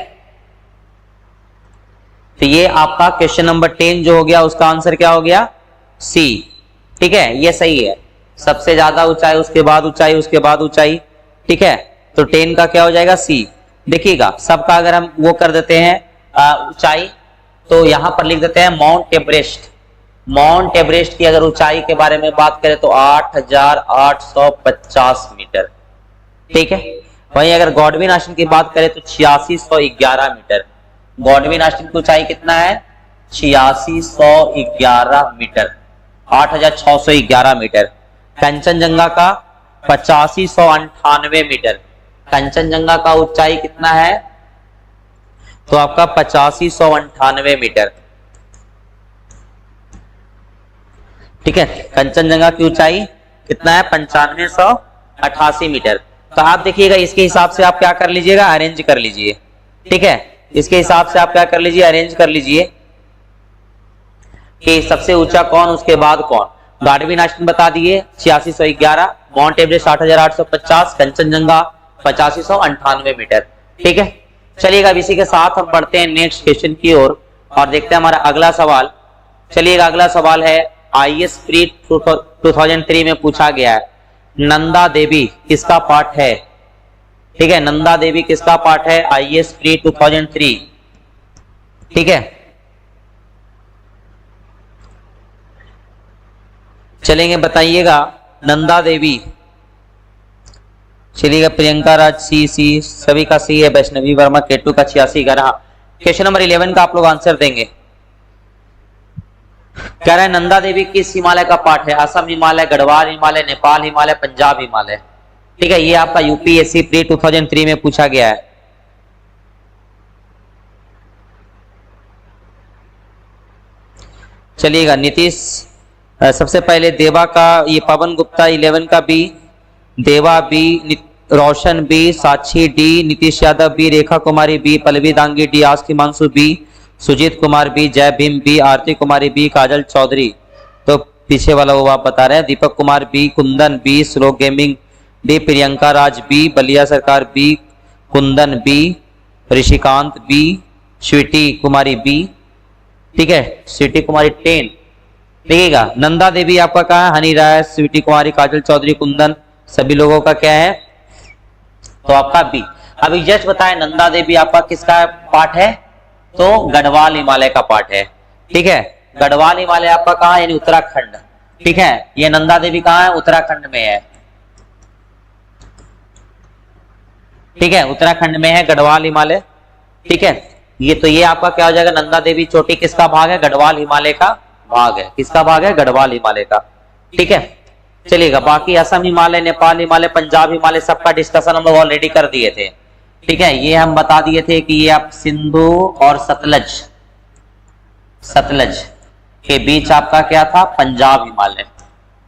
तो ये आपका क्वेश्चन नंबर 10 जो हो गया, उसका आंसर क्या हो गया, सी, ठीक है। ये सही है, सबसे ज्यादा ऊंचाई, उसके बाद ऊंचाई, उसके बाद ऊंचाई, ठीक है। तो 10 का क्या हो जाएगा, सी। देखिएगा, सबका अगर हम वो कर देते हैं ऊंचाई, तो यहां पर लिख देते हैं माउंट एवरेस्ट। माउंट एवरेस्ट की अगर ऊंचाई के बारे में बात करें तो 8,850 मीटर, ठीक है। वहीं अगर गॉडविन आश्रम की बात करें तो 8611 मीटर। गॉडविन आश्रम की ऊंचाई कितना है, 8611 मीटर, 8611 मीटर। कंचनजंगा का 8598 मीटर। कंचनजंगा का ऊंचाई कितना है, तो आपका 8598 मीटर, ठीक है। कंचनजंगा की ऊंचाई कितना है, 9588 मीटर। तो आप देखिएगा, इसके हिसाब से आप क्या कर लीजिएगा, अरेंज कर लीजिए, ठीक है। इसके हिसाब से आप क्या कर लीजिए, अरेंज कर लीजिए कि सबसे ऊंचा कौन, उसके बाद कौन। गार्डविन आइलैंड बता दिए 8611, माउंट एवरेस्ट 8850, कंचनजंगा 8598 मीटर। ठीक है, चलिएगा अब इसी के साथ हम बढ़ते हैं नेक्स्ट क्वेश्चन की ओर और देखते हैं हमारा अगला सवाल। चलिएगा अगला सवाल है आईएएस प्री 2003 में पूछा गया है, नंदा देवी किसका पार्ट है। ठीक है, नंदा देवी किसका पार्ट है आईएएस प्री 2003। ठीक है, चलेंगे बताइएगा नंदा देवी। चलिएगा प्रियंका राज सी सभी का सी है, वैष्णवी वर्मा केटू का 86 का रहा। क्वेश्चन नंबर 11 का आप लोग आंसर देंगे। कह रहा है नंदा देवी किस हिमालय का पार्ट है, असम हिमालय, गढ़वाल हिमालय, नेपाल हिमालय, पंजाब हिमालय। ठीक है, ये आपका यूपीएससी प्री 2003 में पूछा गया है। चलिएगा नीतीश सबसे पहले देवा का, ये पवन गुप्ता 11 का B, Deva B, Roshan B, Sakshi D, Nitish Yadav B, Rekha Kumari B, Pallavi Dangi D, आस्की मांसू B, Sujit Kumar B, Jai Bhim B, Aarti Kumari B, Kajal Chaudhary तो पीछे वाला वो आप बता रहे हैं, Deepak Kumar B, Kundan B, slow gaming D, Priyanka Raj B, Ballia Sarkar B, Kundan B, Rishikant B, Sweety Kumari B. ठीक है, स्वीटी कुमारी 10। देखिएगा नंदा देवी आपका कहा है, हनी राय, स्वीटी कुमारी, काजल चौधरी, कुंदन सभी लोगों का क्या है तो आपका बी। अभी जस्ट बताएं नंदा देवी आपका किसका पार्ट है तो गढ़वाल हिमालय का पार्ट है। ठीक है, गढ़वाल हिमालय आपका कहां यानी उत्तराखंड। ठीक है, ये नंदा देवी कहां है उत्तराखंड में है। ठीक है, उत्तराखंड में है गढ़वाल हिमालय। ठीक है, ये आपका क्या हो जाएगा, नंदा देवी चोटी किसका भाग है, गढ़वाल हिमालय का भाग है। किसका भाग है, गढ़वाल हिमालय का। ठीक है, चलिएगा बाकी असम हिमालय, नेपाल हिमालय, पंजाब हिमालय सबका डिस्कशन हम लोग ऑलरेडी कर दिए थे। ठीक है, ये हम बता दिए थे कि ये आप सिंधु और सतलज के बीच आपका क्या था पंजाब हिमालय।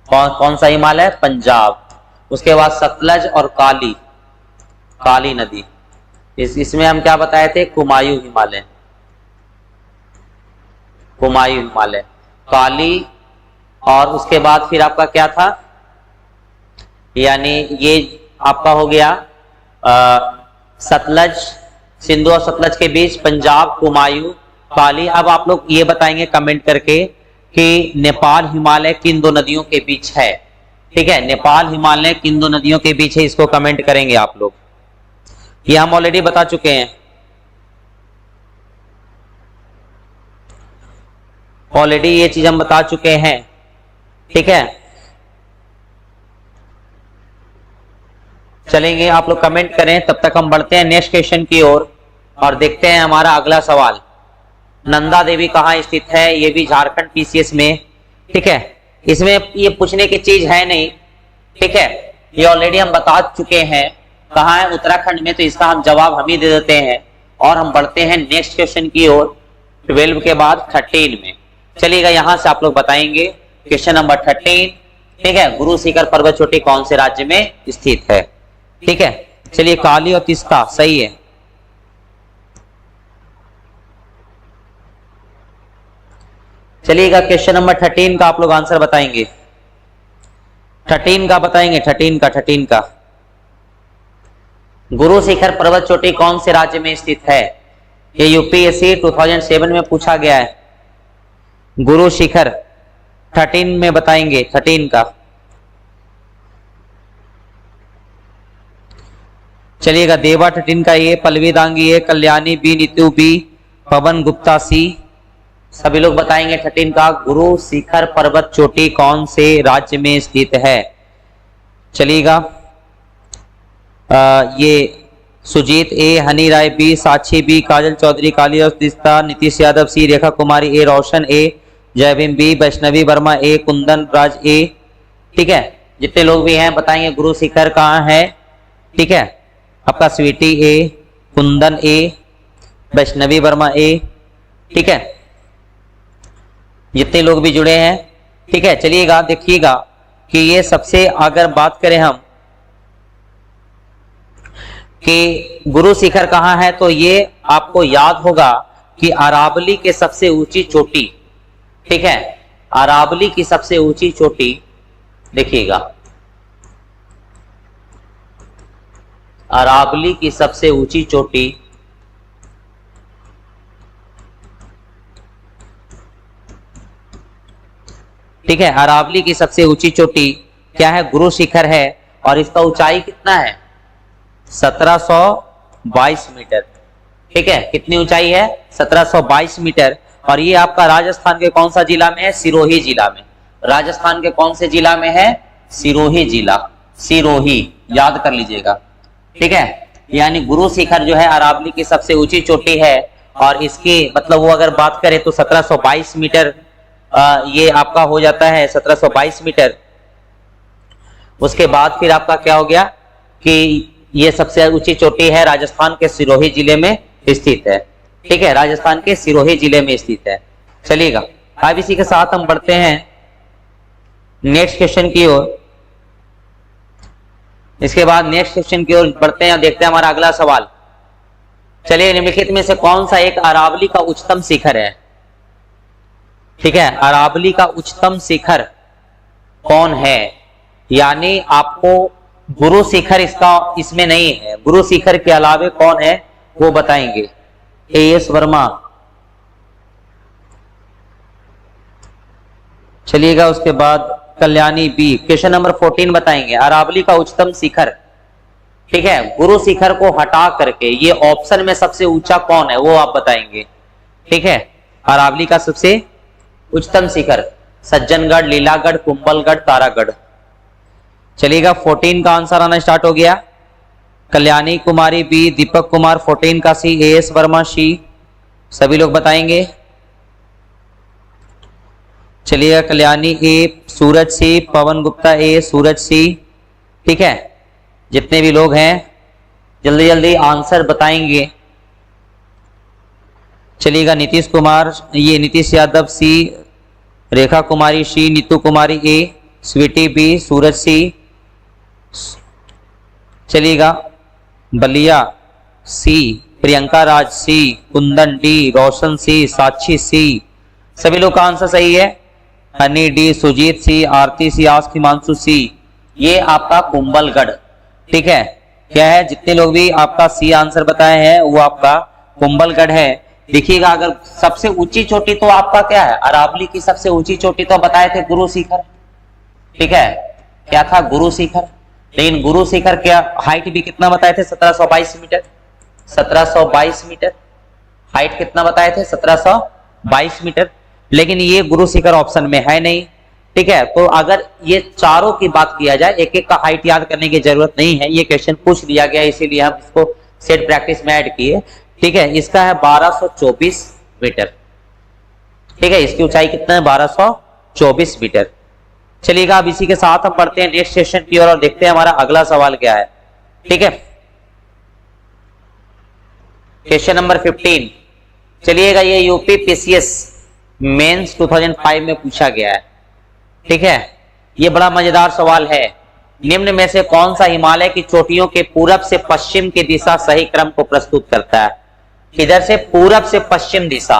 कौन सा हिमालय, पंजाब। उसके बाद सतलज और काली नदी, इसमें हम क्या बताए थे, कुमायूं हिमालय, काली। और उसके बाद फिर आपका क्या था, यानी ये आपका हो गया सतलज, सिंधु और सतलज के बीच पंजाब, कुमायूं, काली। अब आप लोग ये बताएंगे कमेंट करके कि नेपाल हिमालय किन दो नदियों के बीच है। ठीक है, नेपाल हिमालय किन दो नदियों के बीच है, इसको कमेंट करेंगे आप लोग। ये हम ऑलरेडी बता चुके हैं, ऑलरेडी ये चीज हम बता चुके हैं। ठीक है, चलेंगे आप लोग कमेंट करें, तब तक हम बढ़ते हैं नेक्स्ट क्वेश्चन की ओर और देखते हैं हमारा अगला सवाल। नंदा देवी कहाँ स्थित है, ये भी झारखंड पीसीएस में। ठीक है, इसमें ये पूछने की चीज है नहीं। ठीक है, ये ऑलरेडी हम बता चुके हैं कहाँ है, उत्तराखंड में, तो इसका हम जवाब हम ही दे देते हैं और हम बढ़ते हैं नेक्स्ट क्वेश्चन की ओर 12 के बाद 13 में। चलिएगा यहां से आप लोग बताएंगे क्वेश्चन नंबर 13। ठीक है, गुरु शिखर पर्वत चोटी कौन से राज्य में स्थित है। ठीक है, चलिए काली और तीस्ता सही है। चलिएगा क्वेश्चन नंबर 13 का आप लोग आंसर बताएंगे। 13 का गुरु शिखर पर्वत चोटी कौन से राज्य में स्थित है। ये यूपीएससी 2007 में पूछा गया है। गुरु शिखर 13 में बताएंगे, 13 का। चलिएगा देवा 13 का ए, पल्लवी दांगी ए, कल्याणी बी, नीतू बी, पवन गुप्ता सी, सभी लोग बताएंगे 13 का। गुरु शिखर पर्वत चोटी कौन से राज्य में स्थित है। चलिएगा ये सुजीत ए, हनी राय बी, साक्षी बी, काजल चौधरी, काली और तीस्ता, नीतीश यादव सी, रेखा कुमारी ए, रोशन ए, जयभीम बी, वैष्णवी वर्मा ए, कुंदन राज ए। ठीक है, जितने लोग भी हैं बताएंगे गुरु शिखर कहाँ है। ठीक है, आपका स्वीटी ए, कुंदन ए, वैष्णवी वर्मा ए। ठीक है, जितने लोग भी जुड़े हैं। ठीक है, चलिएगा देखिएगा कि ये सबसे अगर बात करें हम कि गुरु शिखर कहाँ है, तो ये आपको याद होगा कि अरावली के सबसे ऊंची चोटी, ठीक है, अरावली की सबसे ऊंची चोटी देखिएगा, अरावली की सबसे ऊंची चोटी ठीक है, अरावली की सबसे ऊंची चोटी क्या है, गुरु शिखर है, और इसका ऊंचाई कितना है, 1722 मीटर। ठीक है, कितनी ऊंचाई है, 1722 मीटर। और ये आपका राजस्थान के कौन सा जिला में है, सिरोही जिला में। राजस्थान के कौन से जिला में है, सिरोही जिला, सिरोही, याद कर लीजिएगा। ठीक है, यानी गुरु शिखर जो है अरावली की सबसे ऊंची चोटी है, और इसकी मतलब वो अगर बात करें तो 1722 मीटर ये आपका हो जाता है, 1722 मीटर। उसके बाद फिर आपका क्या हो गया कि ये सबसे ऊंची चोटी है, राजस्थान के सिरोही जिले में स्थित है। ठीक है, राजस्थान के सिरोही जिले में स्थित है। चलिएगा, अब इसी के साथ हम बढ़ते हैं नेक्स्ट क्वेश्चन की ओर। इसके बाद नेक्स्ट क्वेश्चन की ओर बढ़ते हैं और देखते हैं हमारा अगला सवाल। चलिए, निम्नलिखित में से कौन सा एक अरावली का उच्चतम शिखर है। ठीक है, अरावली का उच्चतम शिखर कौन है, यानी आपको गुरु शिखर इसका इसमें नहीं है, गुरु शिखर के अलावे कौन है वो बताएंगे। एएस वर्मा। चलिएगा, उसके बाद कल्याणी बी। क्वेश्चन नंबर 14 बताएंगे, अरावली का उच्चतम शिखर। ठीक है, गुरु शिखर को हटा करके ये ऑप्शन में सबसे ऊंचा कौन है वो आप बताएंगे। ठीक है, अरावली का सबसे उच्चतम शिखर, सज्जनगढ़, लीलागढ़, कुंभलगढ़, तारागढ़। चलिएगा, 14 का आंसर आना स्टार्ट हो गया। कल्याणी कुमारी बी, दीपक कुमार 14 का सी, एएस वर्मा सी, सभी लोग बताएंगे। चलिएगा, कल्याणी ए, सूरज सी, पवन गुप्ता ए, सूरज सी। ठीक है, जितने भी लोग हैं जल्दी जल्दी आंसर बताएंगे। चलिएगा, नीतीश कुमार, ये नीतीश यादव सी, रेखा कुमारी सी, नीतू कुमारी ए, स्वीटी बी, सूरज सी। चलिएगा, बलिया सी, प्रियंका राज सी, कुंदन डी, रोशन सी, साक्षी सी, सभी लोग का आंसर सही है। हनी डी, सुजीत सी, आरती सी, आस हिमांशु सी, ये आपका कुंभलगढ़। ठीक है, क्या है, जितने लोग भी आपका सी आंसर बताए हैं वो आपका कुंभलगढ़ है। देखिएगा, अगर सबसे ऊंची चोटी तो आपका क्या है, अरावली की सबसे ऊंची चोटी तो बताए थे गुरु शिखर। ठीक है, क्या था, गुरु शिखर। लेकिन गुरु शिखर क्या हाइट भी कितना बताए थे, 1722 मीटर। 1722 मीटर हाइट कितना बताए थे, 1722 मीटर। लेकिन ये गुरु शिखर ऑप्शन में है नहीं। ठीक है, तो अगर ये चारों की बात किया जाए, एक एक का हाइट याद करने की जरूरत नहीं है, ये क्वेश्चन पूछ लिया गया इसीलिए हम इसको सेट प्रैक्टिस में ऐड किए। ठीक है, इसका है 1224 मीटर। ठीक है, इसकी ऊंचाई कितना है, 1224 मीटर। चलिएगा, अब इसी के साथ हम बढ़ते हैं नेक्स्ट सेशन की ओर और देखते हैं हमारा अगला सवाल क्या है। ठीक है, क्वेश्चन नंबर 15। चलिएगा, ये यूपी पीसीएस मेंस 2005 में पूछा गया है। ठीक है, ये बड़ा मजेदार सवाल है। निम्न में से कौन सा हिमालय की चोटियों के पूरब से पश्चिम की दिशा सही क्रम को प्रस्तुत करता है। इधर से पूरब से पश्चिम दिशा,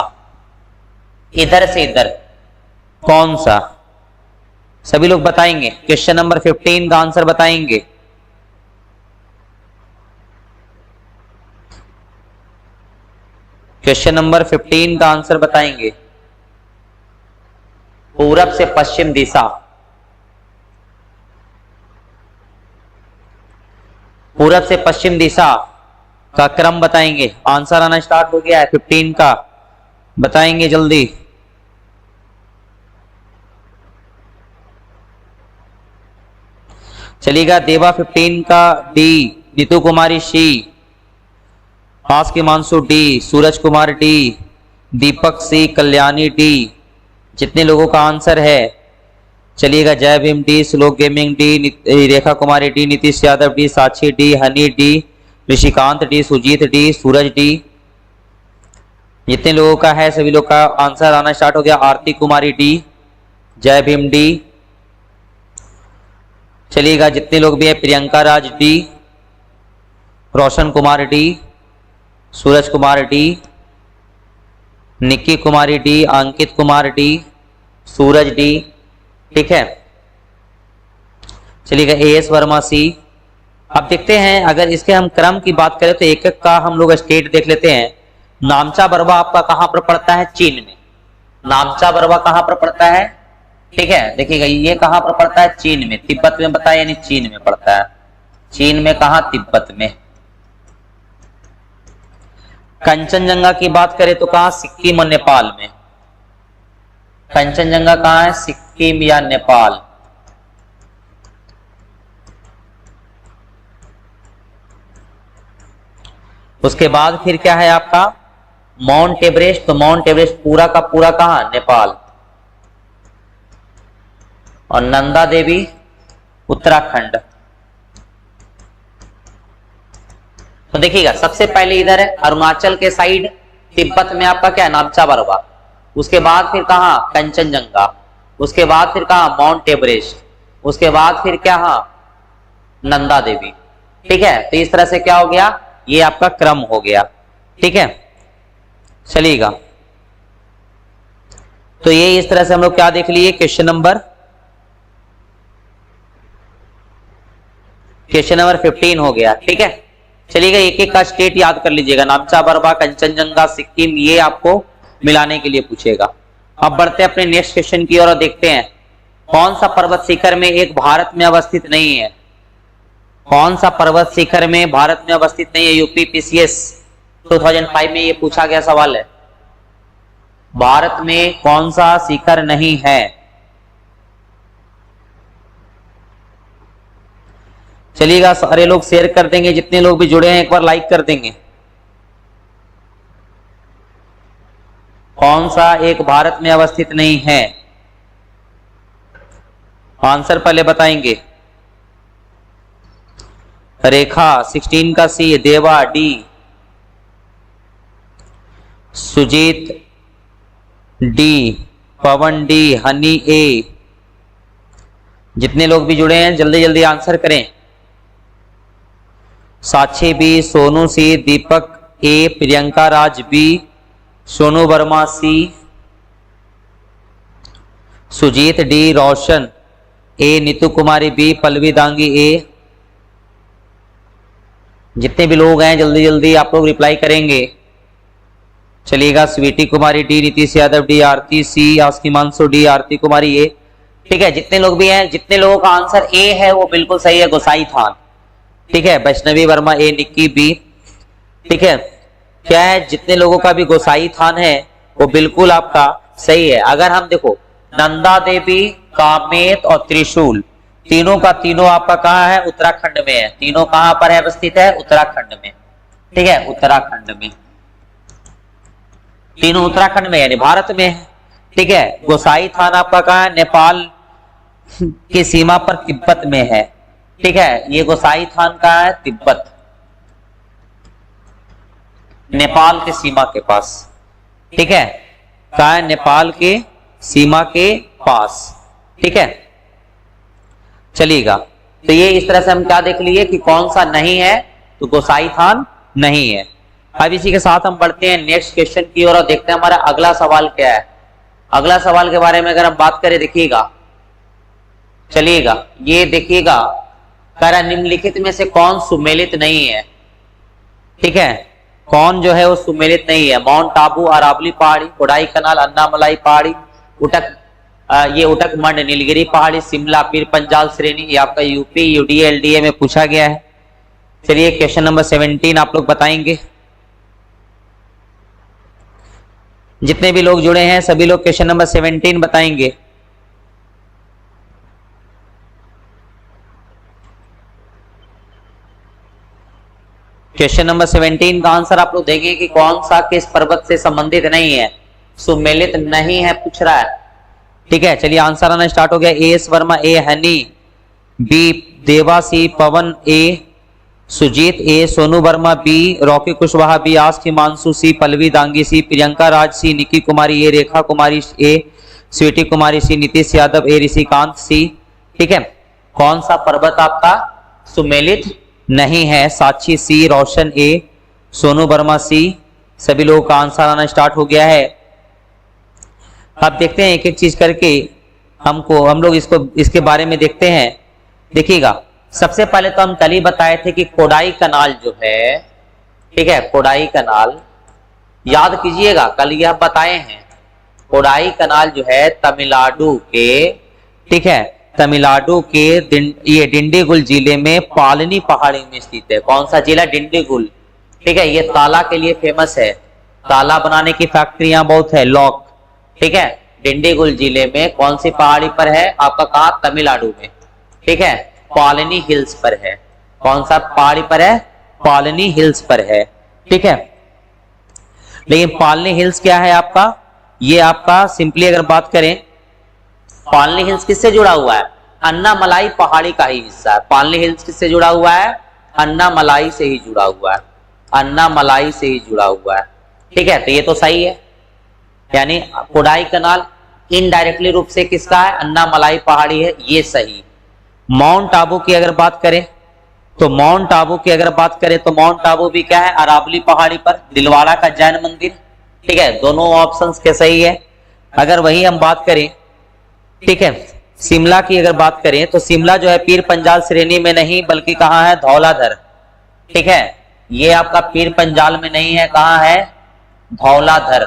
इधर से इधर, कौन सा, सभी लोग बताएंगे। क्वेश्चन नंबर 15 का आंसर बताएंगे। क्वेश्चन नंबर 15 का आंसर बताएंगे। पूरब से पश्चिम दिशा, पूरब से पश्चिम दिशा का क्रम बताएंगे। आंसर आना स्टार्ट हो गया है 15 का, बताएंगे जल्दी। चलिएगा, देवा 15 का डी, नीतू कुमारी सी, आस के मानसू D, Suraj Kumar D, Deepak C, Kalyani D, जितने लोगों का आंसर है। चलिएगा, Jai Bhim D, Shlok gaming D, Rekha Kumari D, Nitish Yadav D, Sakshi D, Honey D, Rishikant D, Sujit D, Suraj D, जितने लोगों का है सभी लोग का आंसर आना स्टार्ट हो गया। आरती कुमारी डी, जय भीम डी। चलिएगा, जितने लोग भी है, प्रियंका राज D, Roshan Kumar D, Suraj Kumar D, Nikki कुमारी D, Ankit Kumar D, Suraj D, ठीक है। चलिएगा एएस वर्मा सी। अब देखते हैं अगर इसके हम क्रम की बात करें तो एक एक का हम लोग स्टेट देख लेते हैं। नामचा बरवा आपका कहां पर पड़ता है? चीन में। नामचा बरवा कहां पर पड़ता है? ठीक है, देखिएगा ये कहां पर पड़ता है? चीन में। तिब्बत में बताया, यानी चीन में पड़ता है। चीन में कहां? तिब्बत में। कंचनजंगा की बात करें तो कहां? सिक्किम और नेपाल में। कंचनजंगा कहां है? सिक्किम या नेपाल। उसके बाद फिर क्या है आपका? Mount Everest. तो माउंट एवरेस्ट पूरा का पूरा कहां? नेपाल। और नंदा देवी उत्तराखंड। तो देखिएगा सबसे पहले इधर है अरुणाचल के साइड, तिब्बत में आपका क्या है? नामचा बरवा। उसके बाद फिर कहां? कंचनजंगा। उसके बाद फिर कहां? Mount Everest. उसके बाद फिर क्या? नंदा देवी। ठीक है, तो इस तरह से क्या हो गया? ये आपका क्रम हो गया। ठीक है, चलिएगा। तो ये इस तरह से हम लोग क्या देख लिए? क्वेश्चन नंबर 15 हो गया। ठीक है, चलिएगा एक एक का स्टेट याद कर लीजिएगा। नामचा बरवा, कंचनजंगा, सिक्किम, ये आपको मिलाने के लिए पूछेगा। अब बढ़ते हैं अपने नेक्स्ट क्वेश्चन की ओर और देखते हैं कौन सा पर्वत शिखर में एक भारत में अवस्थित नहीं है। कौन सा पर्वत शिखर में भारत में अवस्थित नहीं है? यूपी पीसीएस 2005 में ये पूछा गया सवाल है। भारत में कौन सा शिखर नहीं है? चलिएगा सारे लोग शेयर कर देंगे, जितने लोग भी जुड़े हैं एक बार लाइक कर देंगे। कौन सा एक भारत में अवस्थित नहीं है? आंसर पहले बताएंगे। रेखा 16 का सी, देवा डी, सुजीत डी, पवन डी, हनी ए। जितने लोग भी जुड़े हैं जल्दी जल्दी आंसर करें। साक्षी बी, सोनू सी, दीपक ए, प्रियंका राज बी, सोनू वर्मा सी, सुजीत डी, रोशन ए, नीतू कुमारी बी, पल्लवी दांगी ए। जितने भी लोग हैं जल्दी जल्दी आप लोग रिप्लाई करेंगे। चलिएगा स्वीटी कुमारी डी, नीतीश यादव डी, आरती सी, आस्किमांशु डी, आरती कुमारी ए। ठीक है, जितने लोग भी हैं, जितने लोगों का आंसर ए है वो बिल्कुल सही है, गोसाई थान। ठीक है, वैष्णवी वर्मा ए, निक्की बी। ठीक है, क्या है? जितने लोगों का भी गोसाई थान है वो बिल्कुल आपका सही है। अगर हम देखो नंदा देवी, कामेत और त्रिशूल, तीनों का तीनों आपका कहाँ है? उत्तराखंड में है। तीनों कहां पर है अवस्थित है? उत्तराखंड में। ठीक है, उत्तराखंड में। तीनों उत्तराखंड में यानी भारत में है। ठीक है, गोसाई थान आपका कहाँ है? नेपाल की सीमा पर तिब्बत में है। ठीक है, ये गोसाई थान कहाँ है? तिब्बत, नेपाल के सीमा के पास। ठीक है, कहाँ है? नेपाल के सीमा के पास। ठीक है, चलिएगा। तो ये इस तरह से हम क्या देख लिए कि कौन सा नहीं है? तो गोसाई थान नहीं है। अब इसी के साथ हम बढ़ते हैं नेक्स्ट क्वेश्चन की ओर और देखते हैं हमारा अगला सवाल क्या है। अगला सवाल के बारे में अगर हम बात करें, देखिएगा, चलिएगा ये देखिएगा, करा निम्नलिखित में से कौन सुमेलित नहीं है? ठीक है, कौन जो है वो सुमेलित नहीं है? माउंट आबू, अरावली पहाड़ी, कोडाई कनाल, अन्नामलाई पहाड़ी, उटक ये उटक मंड, नीलगिरी पहाड़ी, शिमला, पीर पंजाल श्रेणी। ये आपका यूपी यूडीए एलडीए में पूछा गया है। चलिए क्वेश्चन नंबर 17 आप लोग बताएंगे। जितने भी लोग जुड़े हैं सभी लोग क्वेश्चन नंबर 17 बताएंगे। क्वेश्चन नंबर 17 का आंसर आप लोग देंगे कि कौन सा किस पर्वत से संबंधित नहीं है, सुमेलित नहीं है, पूछ रहा है। ठीक है, चलिए आंसर आना स्टार्ट हो गया। S Verma A, Honey B, Deva C, Pawan A, Sujit A, Sonu Verma B, Rocky Kushwaha B, आस्की मानसू C, Pallavi Dangi C, Priyanka Raj C, Nikki Kumari A, Rekha Kumari A, Sweety Kumari C, Nitish Yadav A, Rishikant C. ठीक है, कौन सा पर्वत आपका सुमेलित नहीं है। साक्षी सी, रोशन ए, सोनू वर्मा सी। सभी लोगों का आंसर आना स्टार्ट हो गया है। अब देखते हैं एक एक चीज करके, हम लोग इसके बारे में देखते हैं। देखिएगा, सबसे पहले तो हम कल ही बताए थे कि कोडाई कनाल जो है, ठीक है, कोडाई कनाल याद कीजिएगा, कल यह बताए हैं। कोडाई कनाल जो है तमिलनाडु के, ठीक है, तमिलनाडु के ये डिंडीगुल जिले में पालनी पहाड़ी में स्थित है। कौन सा जिला? डिंडीगुल, ठीक है। ये ताला के लिए फेमस है, ताला बनाने की फैक्ट्रियां बहुत है, लॉक, ठीक है। डिंडीगुल जिले में कौन सी पहाड़ी पर है? आपका कहा? तमिलनाडु में, ठीक है, पालनी हिल्स पर है। कौन सा पहाड़ी पर है? पालनी हिल्स पर है, ठीक है। लेकिन पालनी हिल्स क्या है आपका? ये आपका सिंपली अगर बात करें, पालनी हिल्स किससे जुड़ा हुआ है? अन्नामलाई पहाड़ी का ही हिस्सा है। पालनी हिल्स किससे जुड़ा हुआ है? अन्नामलाई से ही जुड़ा हुआ है, अन्नामलाई से ही जुड़ा हुआ है, ठीक है। तो ये तो सही है, यानी कोडाई कनाल इनडायरेक्टली रूप से किसका है? अन्नामलाई पहाड़ी है, ये सही। माउंट आबू की अगर बात करें तो माउंट आबू की अगर बात करें तो माउंट आबू भी क्या है? अरावली पहाड़ी पर, दिलवाड़ा का जैन मंदिर, ठीक है। दोनों ऑप्शंस के सही है। अगर वही हम बात करें, ठीक है, शिमला की अगर बात करें तो शिमला जो है पीर पंजाल श्रेणी में नहीं बल्कि कहां है? धौलाधर, ठीक है। ये आपका पीर पंजाल में नहीं है, कहां है? धौलाधर,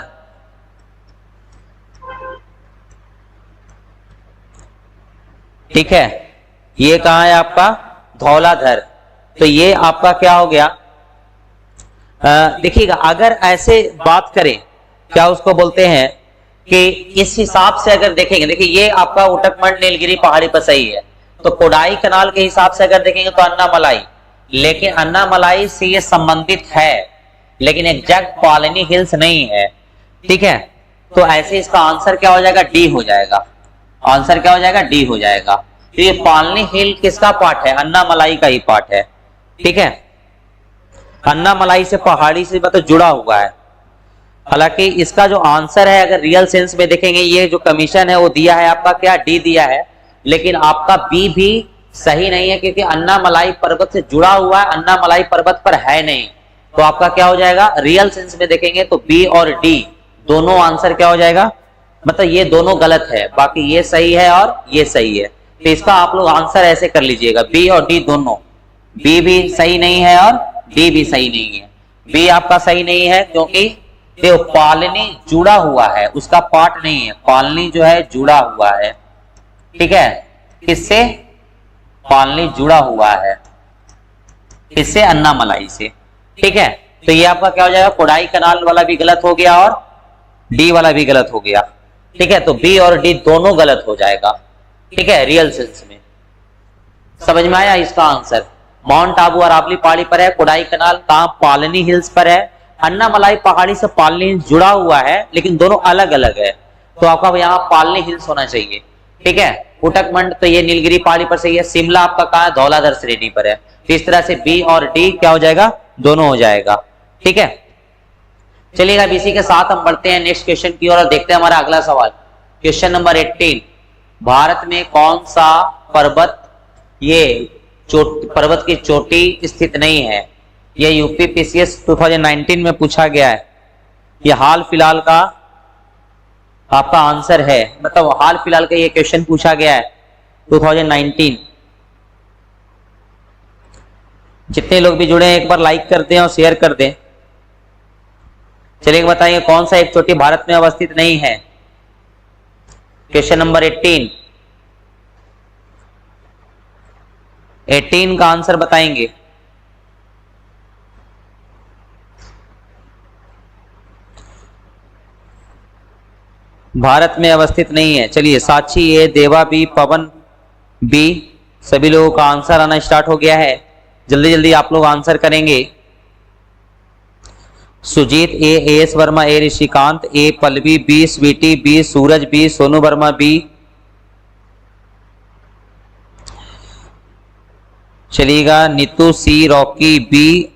ठीक है। ये कहां है आपका? धौलाधर। तो ये आपका क्या हो गया? देखिएगा, अगर ऐसे बात करें, क्या उसको बोलते हैं कि इस हिसाब से अगर देखेंगे, देखिए ये आपका उटकमंड नीलगिरी पहाड़ी पर सही है। तो कोडाई कनाल के हिसाब से अगर देखेंगे तो अन्नामलाई, लेकिन अन्नामलाई से ये संबंधित है, लेकिन एग्जैक्ट पालनी हिल्स नहीं है, ठीक है। तो ऐसे इसका आंसर क्या हो जाएगा? डी हो जाएगा। आंसर क्या हो जाएगा? डी हो जाएगा। तो ये पालनी हिल किसका पार्ट है? अन्नामलाई का ही पार्ट है, ठीक है। अन्नामलाई से पहाड़ी से मतलब जुड़ा हुआ है। हालांकि इसका जो आंसर है अगर रियल सेंस में देखेंगे, ये जो कमीशन है वो दिया है आपका क्या? डी दिया है, लेकिन आपका बी भी सही नहीं है क्योंकि अन्नामलाई पर्वत से जुड़ा हुआ है, अन्नामलाई पर्वत पर है नहीं। तो आपका क्या हो जाएगा? रियल सेंस में देखेंगे तो बी और डी दोनों आंसर क्या हो जाएगा? मतलब ये दोनों गलत है, बाकी ये सही है और ये सही है। तो इसका आप लोग आंसर ऐसे कर लीजिएगा, बी और डी दोनों। बी भी सही नहीं है और डी भी सही नहीं है। बी आपका सही नहीं है क्योंकि देखो पालनी जुड़ा हुआ है, उसका पार्ट नहीं है। पालनी जो है जुड़ा हुआ है, ठीक है। किससे? पालनी जुड़ा हुआ है, किससे? अन्नामलाई से, ठीक है। तो ये आपका क्या हो जाएगा? कोडाई कनाल वाला भी गलत हो गया और डी वाला भी गलत हो गया, ठीक है। तो बी और डी दोनों गलत हो जाएगा, ठीक है, रियल सेंस में। समझ में आया इसका आंसर? माउंट आबू अरावली पहाड़ी पर है, कोडाई कनाल कहां? पालनी हिल्स पर है। अन्नामलाई पहाड़ी से पालनी हिल्स जुड़ा हुआ है, लेकिन दोनों अलग अलग है। तो आपका यहाँ पालनी हिल्स होना चाहिए, ठीक है। उटकमंड तो ये नीलगिरी पहाड़ी पर सही है। शिमला आपका कहां है? धौलाधर श्रेणी पर है। तो इस तरह से बी और डी क्या हो जाएगा? दोनों हो जाएगा, ठीक है। चलिएगा, अब इसी के साथ हम बढ़ते हैं नेक्स्ट क्वेश्चन की ओर और देखते हैं हमारा अगला सवाल। क्वेश्चन नंबर 18, भारत में कौन सा पर्वत ये पर्वत की चोटी स्थित नहीं है? ये यूपी पीसीएस 2019 में पूछा गया है। ये हाल फिलहाल का आपका आंसर है, मतलब हाल फिलहाल का ये क्वेश्चन पूछा गया है 2019। जितने लोग भी जुड़े हैं एक बार लाइक कर दें और शेयर कर दें। चलिए बताइए कौन सा एक चोटी भारत में अवस्थित नहीं है? क्वेश्चन नंबर 18 का आंसर बताएंगे। भारत में अवस्थित नहीं है। चलिए, साक्षी ए, देवा बी, पवन बी, सभी लोगों का आंसर आना स्टार्ट हो गया है। जल्दी जल्दी आप लोग आंसर करेंगे। सुजीत ए, एस वर्मा ए, ऋषिकांत ए, पल्लवी बी, स्वीटी बी, सूरज बी, सोनू वर्मा बी। चलिएगा, नीतू सी, रॉकी बी,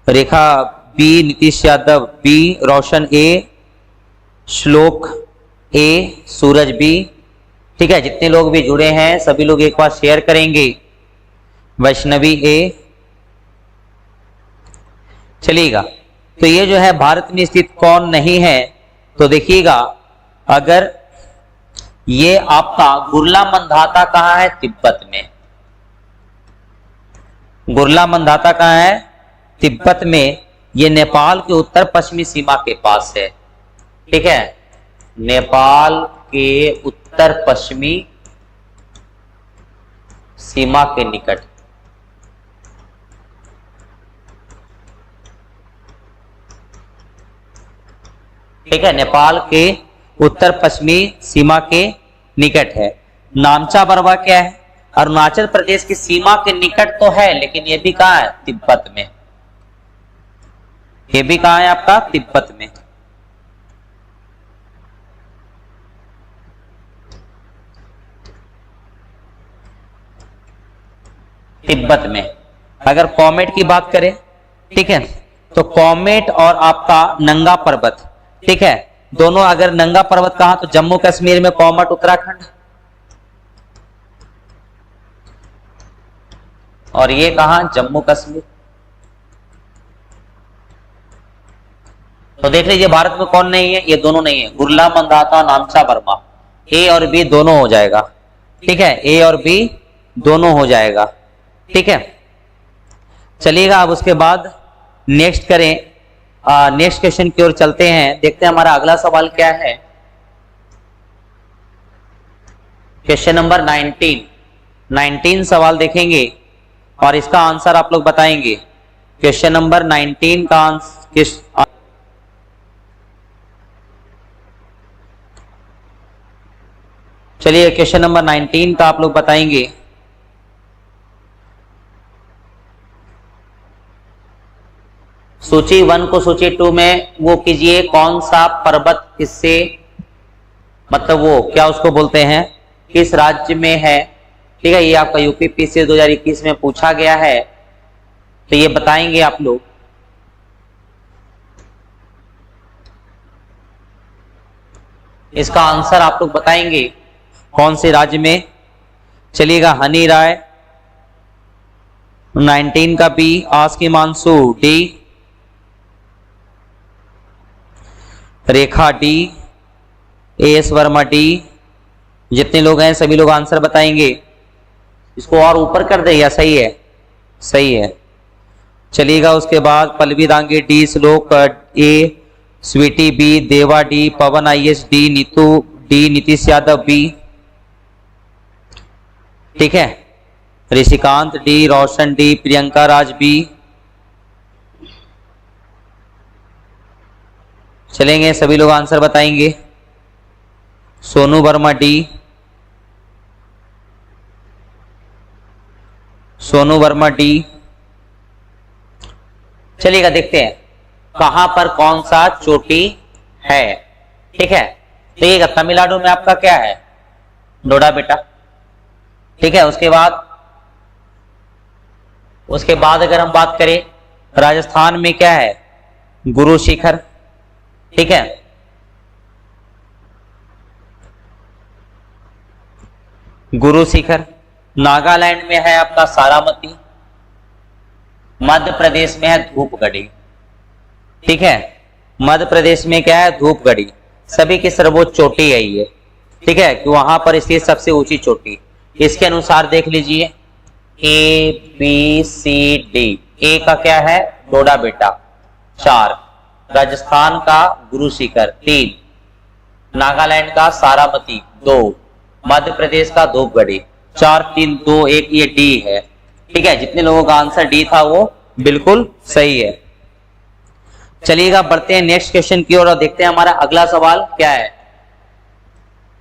रेखा बी, नीतीश यादव बी, रोशन ए, श्लोक ए, सूरज बी, ठीक है। जितने लोग भी जुड़े हैं सभी लोग एक बार शेयर करेंगे। वैष्णवी ए, चलिएगा, तो ये जो है भारत में स्थित कौन नहीं है, तो देखिएगा अगर ये आपका गुरला मंदाता कहाँ है, तिब्बत में। गुरला मंदाता कहाँ है, तिब्बत में। ये नेपाल के उत्तर पश्चिमी सीमा के पास है, ठीक है, नेपाल के उत्तर पश्चिमी सीमा के निकट। ठीक है, नेपाल के उत्तर पश्चिमी सीमा के निकट है। नामचा बरवा क्या है, अरुणाचल प्रदेश की सीमा के निकट तो है, लेकिन ये भी कहां है, तिब्बत में। ये भी कहां है आपका, तिब्बत में। तिब्बत में। अगर कॉमेट की बात करें, ठीक है, तो कॉमेट और आपका नंगा पर्वत, ठीक है, दोनों। अगर नंगा पर्वत कहां, तो जम्मू कश्मीर में, कॉमेट उत्तराखंड। और ये कहां, जम्मू कश्मीर। तो देख लीजिए भारत में कौन नहीं है, ये दोनों नहीं है, गुरला मंदाता, नामचा बर्मा। ए और बी दोनों हो जाएगा, ठीक है, ए और बी दोनों हो जाएगा, ठीक है। चलिएगा, अब उसके बाद नेक्स्ट करें, नेक्स्ट क्वेश्चन की ओर चलते हैं। देखते हैं हमारा अगला सवाल क्या है। क्वेश्चन नंबर 19 सवाल देखेंगे और इसका आंसर आप लोग बताएंगे। क्वेश्चन नंबर 19 का आंसर, चलिए क्वेश्चन नंबर 19 का आप लोग बताएंगे। सूची 1 को सूची 2 में वो कीजिए, कौन सा पर्वत किससे, मतलब वो क्या उसको बोलते हैं, किस राज्य में है, ठीक है। ये आपका यूपीपीसी 2021 में पूछा गया है, तो ये बताएंगे आप लोग। इसका आंसर आप लोग बताएंगे कौन से राज्य में। चलिएगा, हनी राय 19 का बी, आस्की मानसू डी, रेखा डी, एस वर्मा डी। जितने लोग हैं सभी लोग आंसर बताएंगे। इसको और ऊपर कर दे या सही है, सही है। चलिएगा, उसके बाद Pallavi Dange D, Shlok A, Sweety B, Deva D, Pawan आईएस D, Neetu D, Nitish Yadav B, ठीक है, Rishikant D, Roshan D, Priyanka Raj B. चलेंगे, सभी लोग आंसर बताएंगे। Sonu Verma D, Sonu Verma D. चलिएगा, देखते हैं कहां पर कौन सा चोटी है, ठीक है। देखिएगा, तमिलनाडु में आपका क्या है, डोडा बेटा, ठीक है। उसके बाद अगर हम बात करें, राजस्थान में क्या है, गुरु शिखर, ठीक है। गुरु शिखर। नागालैंड में है आपका सारामती। मध्य प्रदेश में है धूपगढ़ी, ठीक है। मध्य प्रदेश में क्या है, धूपगढ़ी। सभी की सर्वोच्च चोटी है ये, ठीक है, कि वहां पर स्थित सबसे ऊंची चोटी। इसके अनुसार देख लीजिए, ए बी सी डी। ए का क्या है, डोडा बेटा 4, राजस्थान का गुरु शिखर 3, नागालैंड का सारामती 2, मध्य प्रदेश का धूपगढ़ी 4, 3, 2, 1, ये डी है, ठीक है। जितने लोगों का आंसर डी था वो बिल्कुल सही है। चलिएगा, बढ़ते हैं नेक्स्ट क्वेश्चन की ओर और देखते हैं हमारा अगला सवाल क्या है।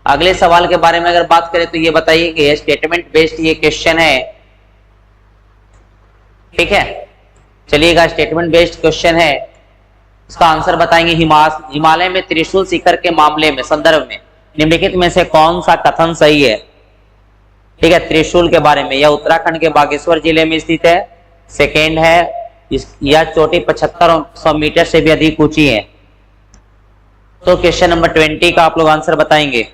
अगले सवाल के बारे में अगर बात करें तो ये बताइए कि स्टेटमेंट बेस्ड ये क्वेश्चन है, ठीक है। चलिएगा, स्टेटमेंट बेस्ड क्वेश्चन है, इसका आंसर बताएंगे। हिमालय में त्रिशूल शिखर के मामले में, संदर्भ में निम्नलिखित में से कौन सा कथन सही है, ठीक है। त्रिशूल के बारे में, यह उत्तराखंड के बागेश्वर जिले में स्थित है। सेकेंड है, यह चोटी 7500 मीटर से भी अधिक ऊंची है। तो क्वेश्चन नंबर 20 का आप लोग आंसर बताएंगे।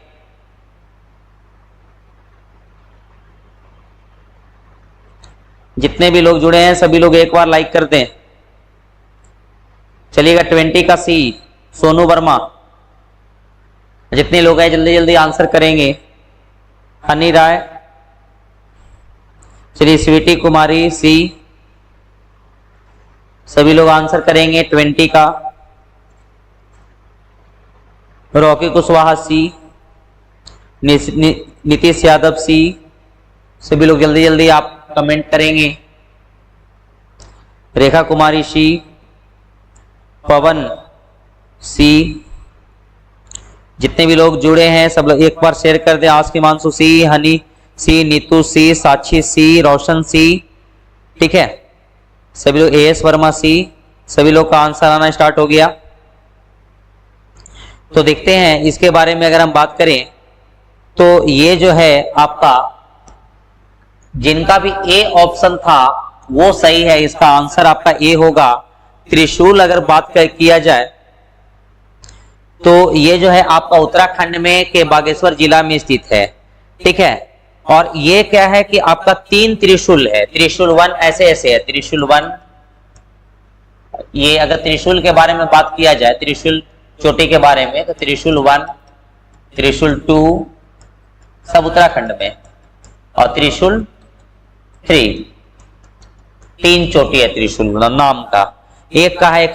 जितने भी लोग जुड़े हैं सभी लोग एक बार लाइक कर दें। चलिएगा 20 का सी, सोनू वर्मा। जितने लोग हैं जल्दी जल्दी आंसर करेंगे। हनी राय, चलिए स्वीटी कुमारी सी, सभी लोग आंसर करेंगे 20 का। रॉकी कुशवाहा सी, नीतीश यादव सी, सभी लोग जल्दी जल्दी आप कमेंट करेंगे। रेखा कुमारी सी, पवन सी, जितने भी लोग जुड़े हैं सब लोग एक बार शेयर कर दें। आज की मानसू सी, हनी सी, नीतू सी, साक्षी सी, रोशन सी, ठीक है। सभी लोग एएस वर्मा सी, सभी लोग का आंसर आना स्टार्ट हो गया। तो देखते हैं इसके बारे में अगर हम बात करें तो ये जो है आपका जिनका भी ए ऑप्शन था वो सही है, इसका आंसर आपका ए होगा। त्रिशूल अगर बात किया जाए तो ये जो है आपका उत्तराखंड में के बागेश्वर जिला में स्थित है, ठीक है। और ये क्या है कि आपका 3 त्रिशूल है। त्रिशूल 1 ऐसे ऐसे है, त्रिशूल 1, ये अगर त्रिशूल के बारे में बात किया जाए, त्रिशूल चोटी के बारे में, तो त्रिशूल 1, त्रिशूल 2 सब उत्तराखंड में, और त्रिशूल 3 चोटी है त्रिशूल नाम का। एक का है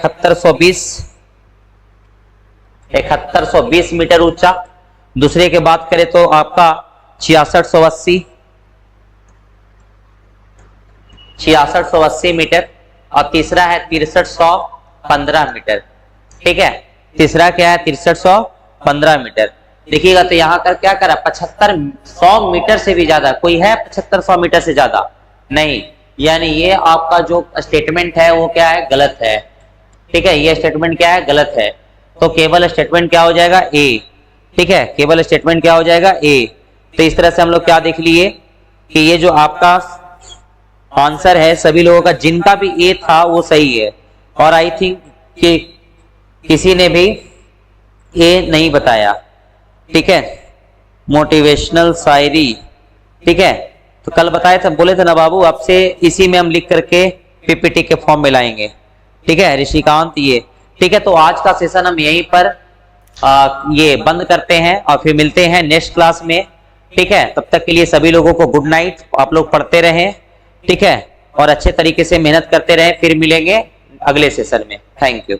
7120 मीटर ऊंचा। दूसरे की बात करें तो आपका 6680 मीटर, और तीसरा है 6315 मीटर, ठीक है। तीसरा क्या है 6315 मीटर। देखिएगा तो यहाँ का क्या करा 7500 मीटर से भी ज्यादा, कोई है 7500 मीटर से ज्यादा नहीं, यानी ये आपका जो स्टेटमेंट है वो क्या है, गलत है, ठीक है। ये स्टेटमेंट क्या है, गलत है। तो केवल स्टेटमेंट क्या हो जाएगा, ए, ठीक है। केवल स्टेटमेंट क्या हो जाएगा, ए। तो इस तरह से हम लोग क्या देख लिए कि ये जो आपका आंसर है सभी लोगों का जिनका भी ए था वो सही है। और आई थिंक कि किसी ने भी ए नहीं बताया, ठीक है। मोटिवेशनल शायरी, ठीक है। तो कल बताए थे, बोले थे ना बाबू आपसे, इसी में हम लिख करके पीपीटी के फॉर्म में लाएंगे, ठीक है। ऋषिकांत ये, ठीक है। तो आज का सेशन हम यहीं पर ये बंद करते हैं और फिर मिलते हैं नेक्स्ट क्लास में, ठीक है। तब तक के लिए सभी लोगों को गुड नाइट। आप लोग पढ़ते रहें, ठीक है, और अच्छे तरीके से मेहनत करते रहें। फिर मिलेंगे अगले सेशन में। Thank you.